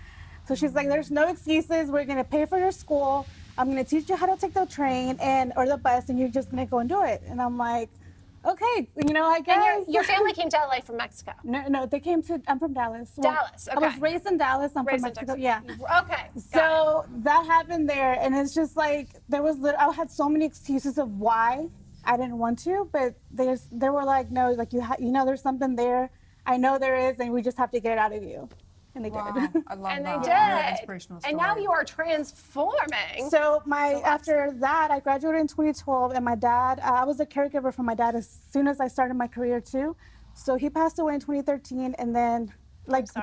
So she's like, there's no excuses, we're gonna pay for your school, I'm gonna teach you how to take the train or the bus, and you're just gonna go and do it. And I'm like, okay, I guess. And your family came to LA from Mexico? No, they came I'm from Dallas. Dallas, okay. I was raised in Dallas, I'm from Mexico, yeah. Okay. So that happened there, and it's just like, I had so many excuses of why I didn't want to, but they were like, no, like there's something there. I know there is, and we just have to get it out of you. And they did. I love and that. they Really did. inspirational story. And now you are transforming. So after that, I graduated in 2012, and my dad, I was a caregiver for my dad as soon as I started my career too. So he passed away in 2013, and then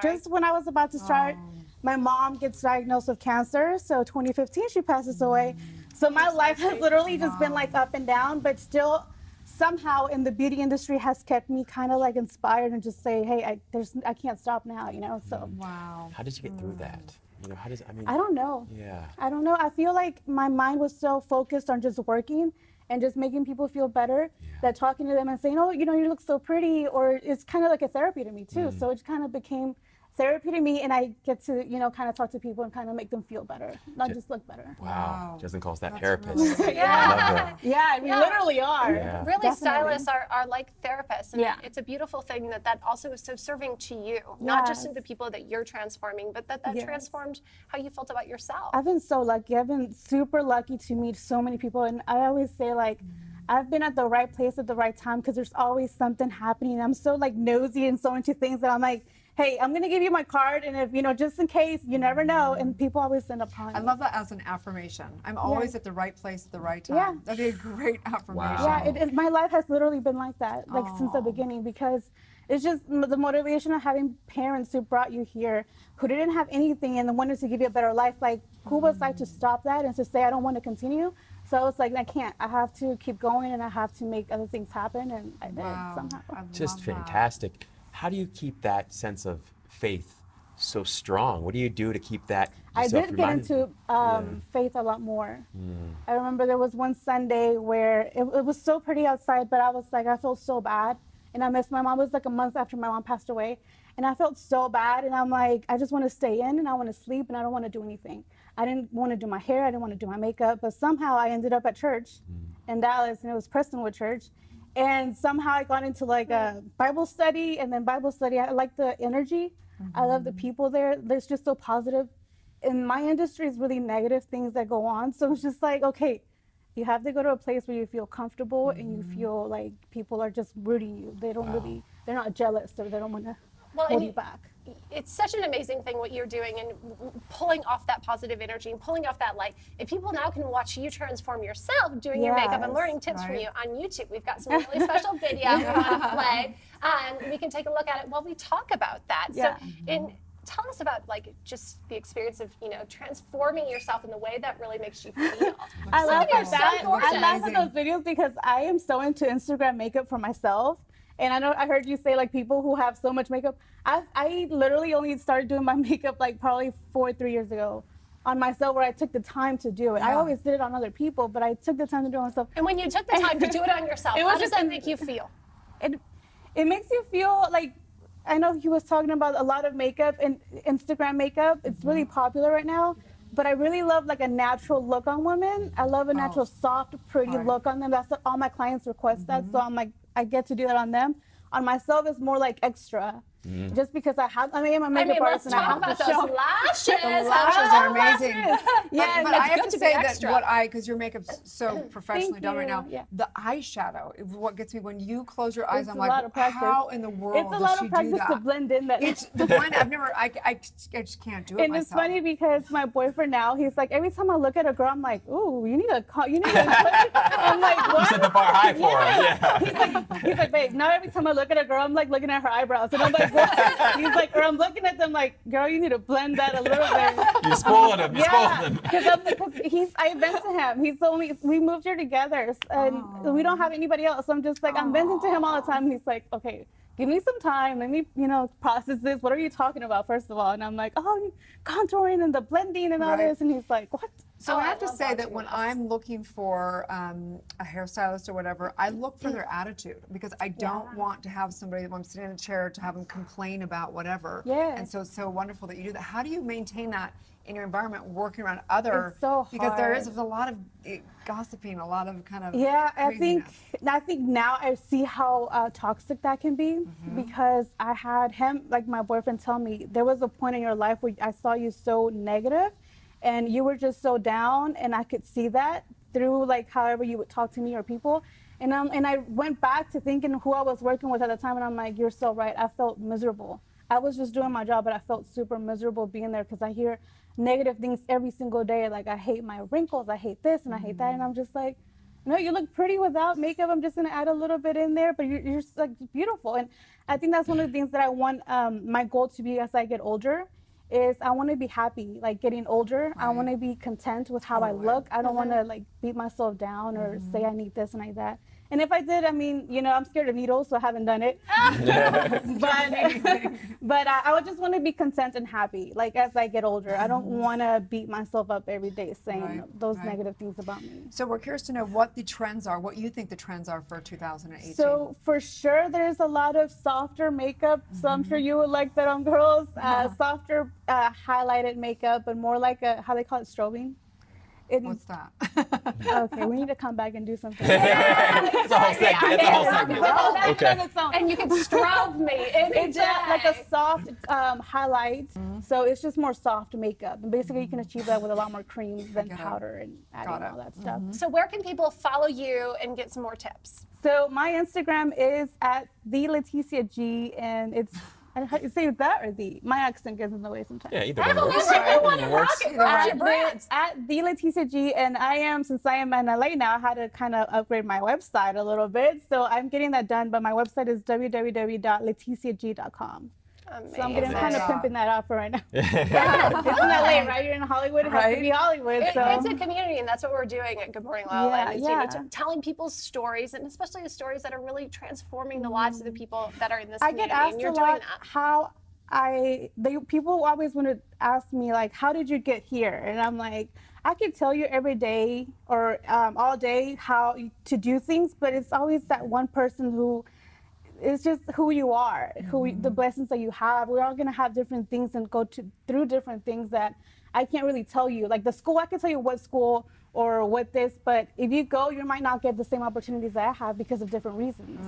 just when I was about to start, my mom gets diagnosed with cancer. So 2015, she passes away. So my life has literally just been like up and down, but still somehow in the beauty industry has kept me kind of like inspired and just say, hey, I can't stop now, so. Wow. How did you get through that? I don't know. Yeah. I don't know. I feel like my mind was so focused on just working and just making people feel better that talking to them and saying, oh, you look so pretty, or it's kind of like a therapy to me too. So it kind of became therapy to me, and I get to, kind of talk to people and kind of make them feel better, not just look better. Wow. Justin calls that therapist. Really yeah, we literally are. Yeah. Really, Definitely. stylists are like therapists. And it's a beautiful thing that also is so serving to you, not just to the people that you're transforming, but that transformed how you felt about yourself. I've been so lucky. I've been super lucky to meet so many people, and I always say I've been at the right place at the right time because there's always something happening. I'm so nosy and so into things that I'm like, hey, I'm going to give you my card, and if, just in case, you never know, and people always end up calling me. I love that as an affirmation. I'm always at the right place at the right time. Yeah. That'd be a great affirmation. Yeah, my life has literally been like that, since the beginning, because it's just the motivation of having parents who brought you here, who didn't have anything and wanted to give you a better life. Like, who was I to stop that and to say, I don't want to continue? So it's like, I can't. I have to keep going, and I have to make other things happen, and I did somehow. Just fantastic. How do you keep that sense of faith so strong? What do you do to keep that? I did get into faith a lot more. I remember there was one Sunday where it was so pretty outside, but I was like, I felt so bad, and I missed my mom. It was like a month after my mom passed away, and I felt so bad, and I'm like, I just want to stay in, and I want to sleep, and I don't want to do anything. I didn't want to do my hair, I didn't want to do my makeup, but somehow I ended up at church in Dallas, and it was Prestonwood Church. And somehow I got into like a Bible study, and then Bible study, I like the energy. I love the people there. There's just so positive. In my industry, it's really negative things that go on. So it's just like, okay, you have to go to a place where you feel comfortable and you feel like people are just rooting you. They don't really, they're not jealous, or they don't want to hold you back. It's such an amazing thing what you're doing, and pulling off that positive energy and pulling off that light. If people now can watch you transform yourself doing your makeup and learning tips from you on YouTube, we've got some really special video we want to play. We can take a look at it while we talk about that. So, tell us about just the experience of transforming yourself in the way that really makes you feel. I love that. I laugh at those videos because I am so into Instagram makeup for myself. And I know I heard you say like people who have so much makeup. I literally only started doing my makeup like probably 3 years ago on myself, where I took the time to do it. I always did it on other people, but I took the time to do it on myself. And when you took the time to do it on yourself, how does that make you feel? It makes you feel like, I know he was talking about a lot of makeup and Instagram makeup. It's really popular right now. But I really love like a natural look on women. I love a natural, soft, pretty look on them. That's what all my clients request that. So I'm like, I get to do that on them. On myself, it's more like extra. Just because I'm a makeup artist and I have to show. Lashes. The lashes are amazing. Yeah, but I have to say that because your makeup's so professionally done right now, Yeah. the eyeshadow is what gets me. When you close your eyes, It's I'm a like, lot of practice. how in the world It's a lot does of she do practice that? to blend in that. It's the blend. I just can't do it And myself. it's funny because my boyfriend now, he's like, every time I look at a girl, I'm like, ooh, you need to I'm like, what? You set the bar high for him. Yeah. He's like, babe, now every time I look at a girl, I'm like looking at her eyebrows. And I'm like, what? He's like, or I'm looking at them like, girl, you need to blend that a little bit. You're spoiling him. You're spoiling him. Because I vent to him. He's the only, we moved here together and we don't have anybody else. So I'm just like, I'm venting to him all the time. And he's like, okay, give me some time. Let me, process this. What are you talking about, first of all? And I'm like, oh, contouring and the blending and all this. And he's like, what? So I have to say that when I'm looking for a hairstylist or whatever, I look for their attitude, because I don't want to have somebody when I'm sitting in a chair to have them complain about whatever. Yeah. And so it's so wonderful that you do that. How do you maintain that in your environment, working around other? It's so hard. Because there's a lot of gossiping, a lot of kind of I think craziness. now I see how toxic that can be, because I had him, like my boyfriend, tell me there was a point in your life where I saw you so negative and you were just so down, and I could see that through like however you would talk to me or people. And I went back to thinking who I was working with at the time, and I'm like, you're so right. I felt miserable. I was just doing my job, but I felt super miserable being there, because I hear negative things every single day. Like, I hate my wrinkles, I hate this, and I hate that. And I'm just like, no, you look pretty without makeup. I'm just gonna add a little bit in there, but you're just like beautiful. And I think that's one of the things that I want my goal to be as I get older, is I want to be happy, like getting older. I want to be content with how I look. I don't want to like beat myself down or say I need this and like that. And if I did, I mean, I'm scared of needles, so I haven't done it. but I would just want to be content and happy, like as I get older. I don't want to beat myself up every day saying those negative things about me. So we're curious to know what the trends are, what you think the trends are for 2018. So for sure, there's a lot of softer makeup. So I'm sure you would like that on girls. Softer highlighted makeup, and more like how they call it, strobing. What's that? Okay, we need to come back and do something. It's a whole segment. It's a whole segment. Okay. And you can strobe me. It's like a soft highlight. So it's just more soft makeup. And basically, you can achieve that with a lot more creams than powder and adding all that stuff. So where can people follow you and get some more tips? So my Instagram is at @TheLetitiaG, and it's, how you say that or the? My accent gets in the way sometimes. Yeah, either one works. At TheLetitiaG, and since I am in LA now, I had to kind of upgrade my website a little bit. So I'm getting that done, but my website is www.letitiag.com. So I'm getting kind of pimping that out for right now. It's in LA, right? You're in Hollywood, it has to be Hollywood. It's a community, and that's what we're doing at Good Morning LaLa. Telling people's stories, and especially the stories that are really transforming the lives of the people that are in this community. I get asked and you're a doing lot that. how people always want to ask me, like, how did you get here? And I'm like, I could tell you every day or all day how to do things, but it's always that one person who, it's just who you are, the blessings that you have. We're all gonna have different things and go through different things that I can't really tell you. Like the school, I can tell you what school or what this, but if you go, you might not get the same opportunities that I have because of different reasons.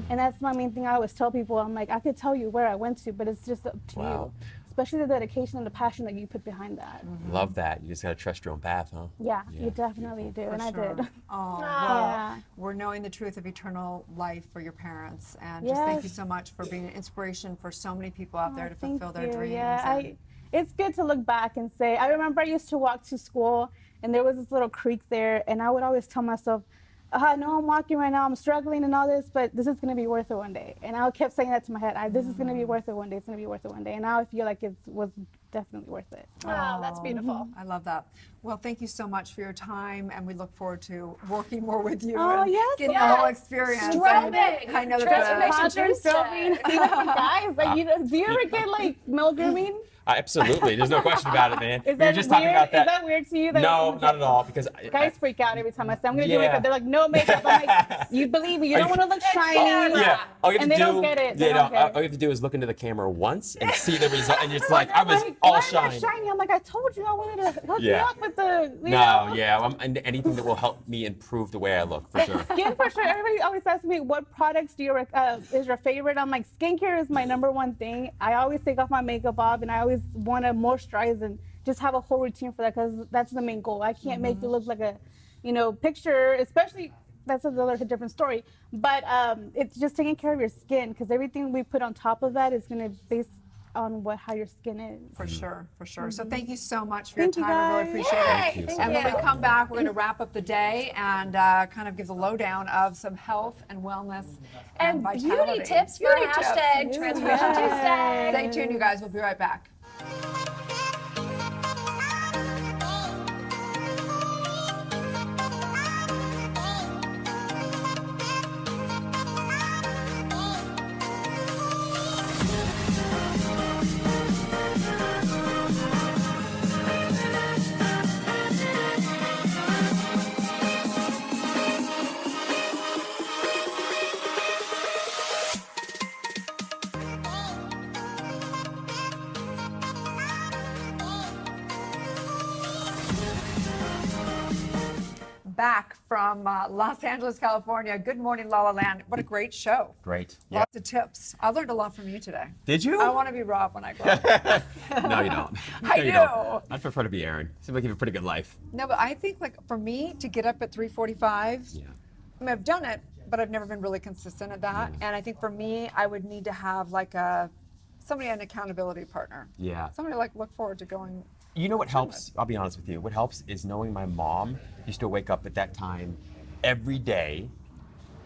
And that's my main thing I always tell people. I'm like, I could tell you where I went to, but it's just up to you. Especially the dedication and the passion that you put behind that. Love that. You just gotta trust your own path, huh? Yeah, you definitely do, and I did. Oh, well, we're knowing the truth of eternal life for your parents, and just thank you so much for being an inspiration for so many people out there to fulfill their dreams. Yeah, it's good to look back and say, I remember I used to walk to school, and there was this little creek there, and I would always tell myself, I know I'm walking right now, I'm struggling and all this, but this is going to be worth it one day. And I kept saying that to my head, this is going to be worth it one day, it's going to be worth it one day. And now I feel like it was definitely worth it. Oh, that's beautiful. I love that. Well, thank you so much for your time, and we look forward to working more with you Oh, and yes, getting yes. the whole experience. Strobing. I know Transformation that. Tuesday. Guys, like, do you ever get like male grooming? Absolutely. There's no question about it, man. Is We were that just talking weird? about that. Is that weird to you? That No, not at all. Because guys freak out every time I say I'm gonna do Yeah. makeup. They're like, no makeup. I'm like, you believe me? You don't want to look shiny. Yeah. All you have And to they do, don't get it. They you don't know, get it. all you have to do is look into the camera once and see the result, and it's like I I'm was like, all why shiny. am I shiny? I'm like, I told you I wanted to hook you Yeah. up with the. You No, know. yeah, and anything that will help me improve the way I look, for sure. Skin for sure. Everybody always asks me what products do you is your favorite. I'm like, skincare is my number one thing. I always take off my makeup off, and I always want to moisturize and just have a whole routine for that because that's the main goal. I can't make you look like a, picture, especially. That's another different story. But it's just taking care of your skin because everything we put on top of that is going to base on how your skin is. For sure, for sure. So Mhm. thank you so much for Thank your you, time. I really guys. appreciate Yay, it. thank And when we you. come back, we're going to wrap up the day and kind of give the lowdown of some health and wellness and vitality. beauty tips for hashtag Transformation Tuesday. Stay tuned, you guys. We'll be right back. Back from Los Angeles, California. Good morning, LaLa Land. What a great show. Great. Yeah. Lots of tips. I learned a lot from you today. Did you? I want to be Rob when I grow up. No, you don't. I No, you do. don't. I'd prefer to be Erin. Seems like you have a pretty good life. No, but I think like for me to get up at 3:45, I mean, I've done it, but I've never been really consistent at that. And I think for me, I would need to have like somebody, an accountability partner. Yeah. Somebody like look forward to going. You know what helps? I'll be honest with you. What helps is knowing my mom used to wake up at that time every day,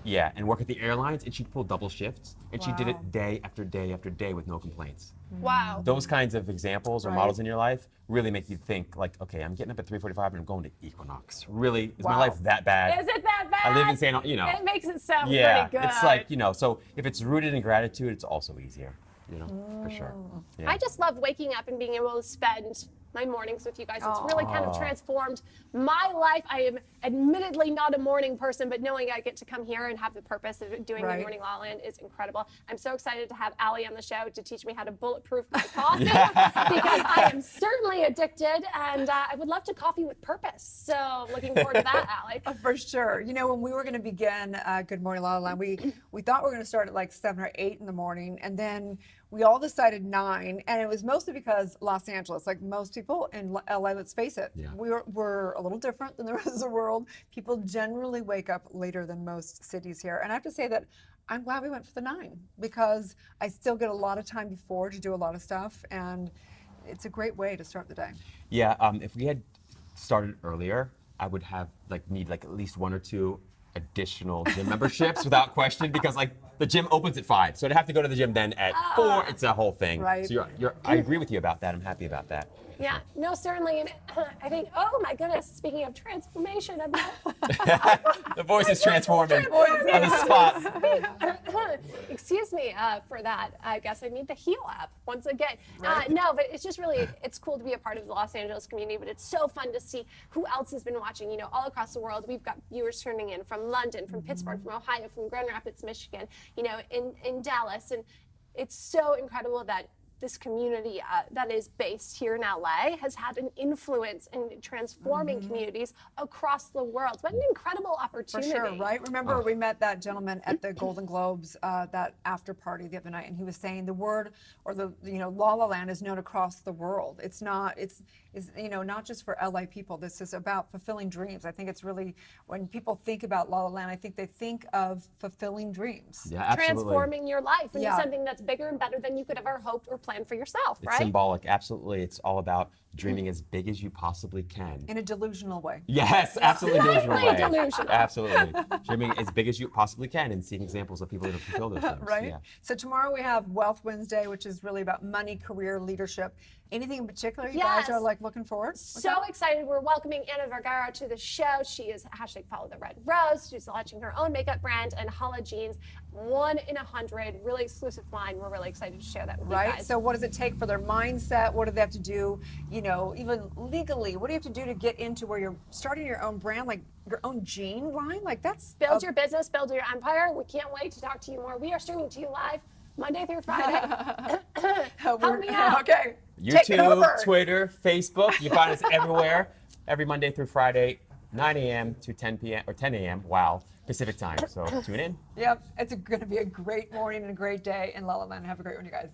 and work at the airlines, and she'd pull double shifts, and she did it day after day after day with no complaints. Wow. Those kinds of examples or Right. models in your life really make you think like, okay, I'm getting up at 3:45 and I'm going to Equinox. Really, is my Wow. life that bad? Is it that bad? I live in San, It makes it sound yeah, pretty good. it's like, so if it's rooted in gratitude, it's also easier, for sure. Yeah. I just love waking up and being able to spend my mornings with you guys. It's really kind of Aw. transformed my life. I am admittedly not a morning person, but knowing I get to come here and have the purpose of doing Right. the Morning LaLa Land is incredible. I'm so excited to have Allie on the show to teach me how to bulletproof my coffee because I am certainly addicted and I would love to coffee with purpose. So looking forward to that, Allie. For sure. When we were going to begin Good Morning LaLa Land, we thought we were going to start at like 7 or 8 in the morning, and then we all decided 9, and it was mostly because Los Angeles, like most people in LA, let's face it, we're a little different than the rest of the world. People generally wake up later than most cities here, and I have to say that I'm glad we went for the 9 because I still get a lot of time before to do a lot of stuff, and it's a great way to start the day. Yeah, if we had started earlier, I would have need at least 1 or 2 additional gym memberships without question, because the gym opens at 5, so to have to go to the gym then at 4, it's a whole thing. Right. So I agree with you about that. I'm happy about that. Yeah, no, certainly. And I think, oh my goodness, speaking of transformation, The voice is transforming on the spot. Excuse me for that. I guess I need the Heal app once again. No, but it's just really, it's cool to be a part of the Los Angeles community, but it's so fun to see who else has been watching, all across the world. We've got viewers turning in from London, from Pittsburgh, from Ohio, from Grand Rapids, Michigan, in Dallas. And it's so incredible that this community that is based here in LA has had an influence in transforming communities across the world. What an incredible opportunity. For sure, right? Remember we met that gentleman at the Golden Globes, that after party the other night, and he was saying the word, or the LaLa Land is known across the world. It's not just for LA people. This is about fulfilling dreams. I think it's really, when people think about LaLa Land, I think they think of fulfilling dreams. Yeah, absolutely. Transforming your life into Yeah. something that's bigger and better than you could ever hoped or planned plan for yourself, It's right? symbolic, absolutely. It's all about dreaming as big as you possibly can. In a delusional way. Yes, absolutely delusional way. Slightly delusional. Absolutely. Dreaming as big as you possibly can and seeing examples of people that have fulfilled those dreams. Right? Yeah. So tomorrow we have Wealth Wednesday, which is really about money, career, leadership. Anything in particular you guys are like looking forward? So excited. We're welcoming Anna Vergara to the show. She is #FollowTheRedRose. She's launching her own makeup brand, and Hala Jeans, 1 in 100, really exclusive line. We're really excited to share that with you Right? guys. So what does it take for their mindset? What do they have to do, you know, even legally? What do you have to do to get into where you're starting your own brand, like your own jean line? Like that's Build your business, build your empire. We can't wait to talk to you more. We are streaming to you live Monday through Friday. Help me out. Okay. Take it YouTube, over. Twitter, Facebook. You find us everywhere, every Monday through Friday, 9 a.m. to 10 p.m. or 10 a.m. Wow, Pacific time. So tune in. Yep. It's going to be a great morning and a great day in LaLa Land. Have a great one, you guys.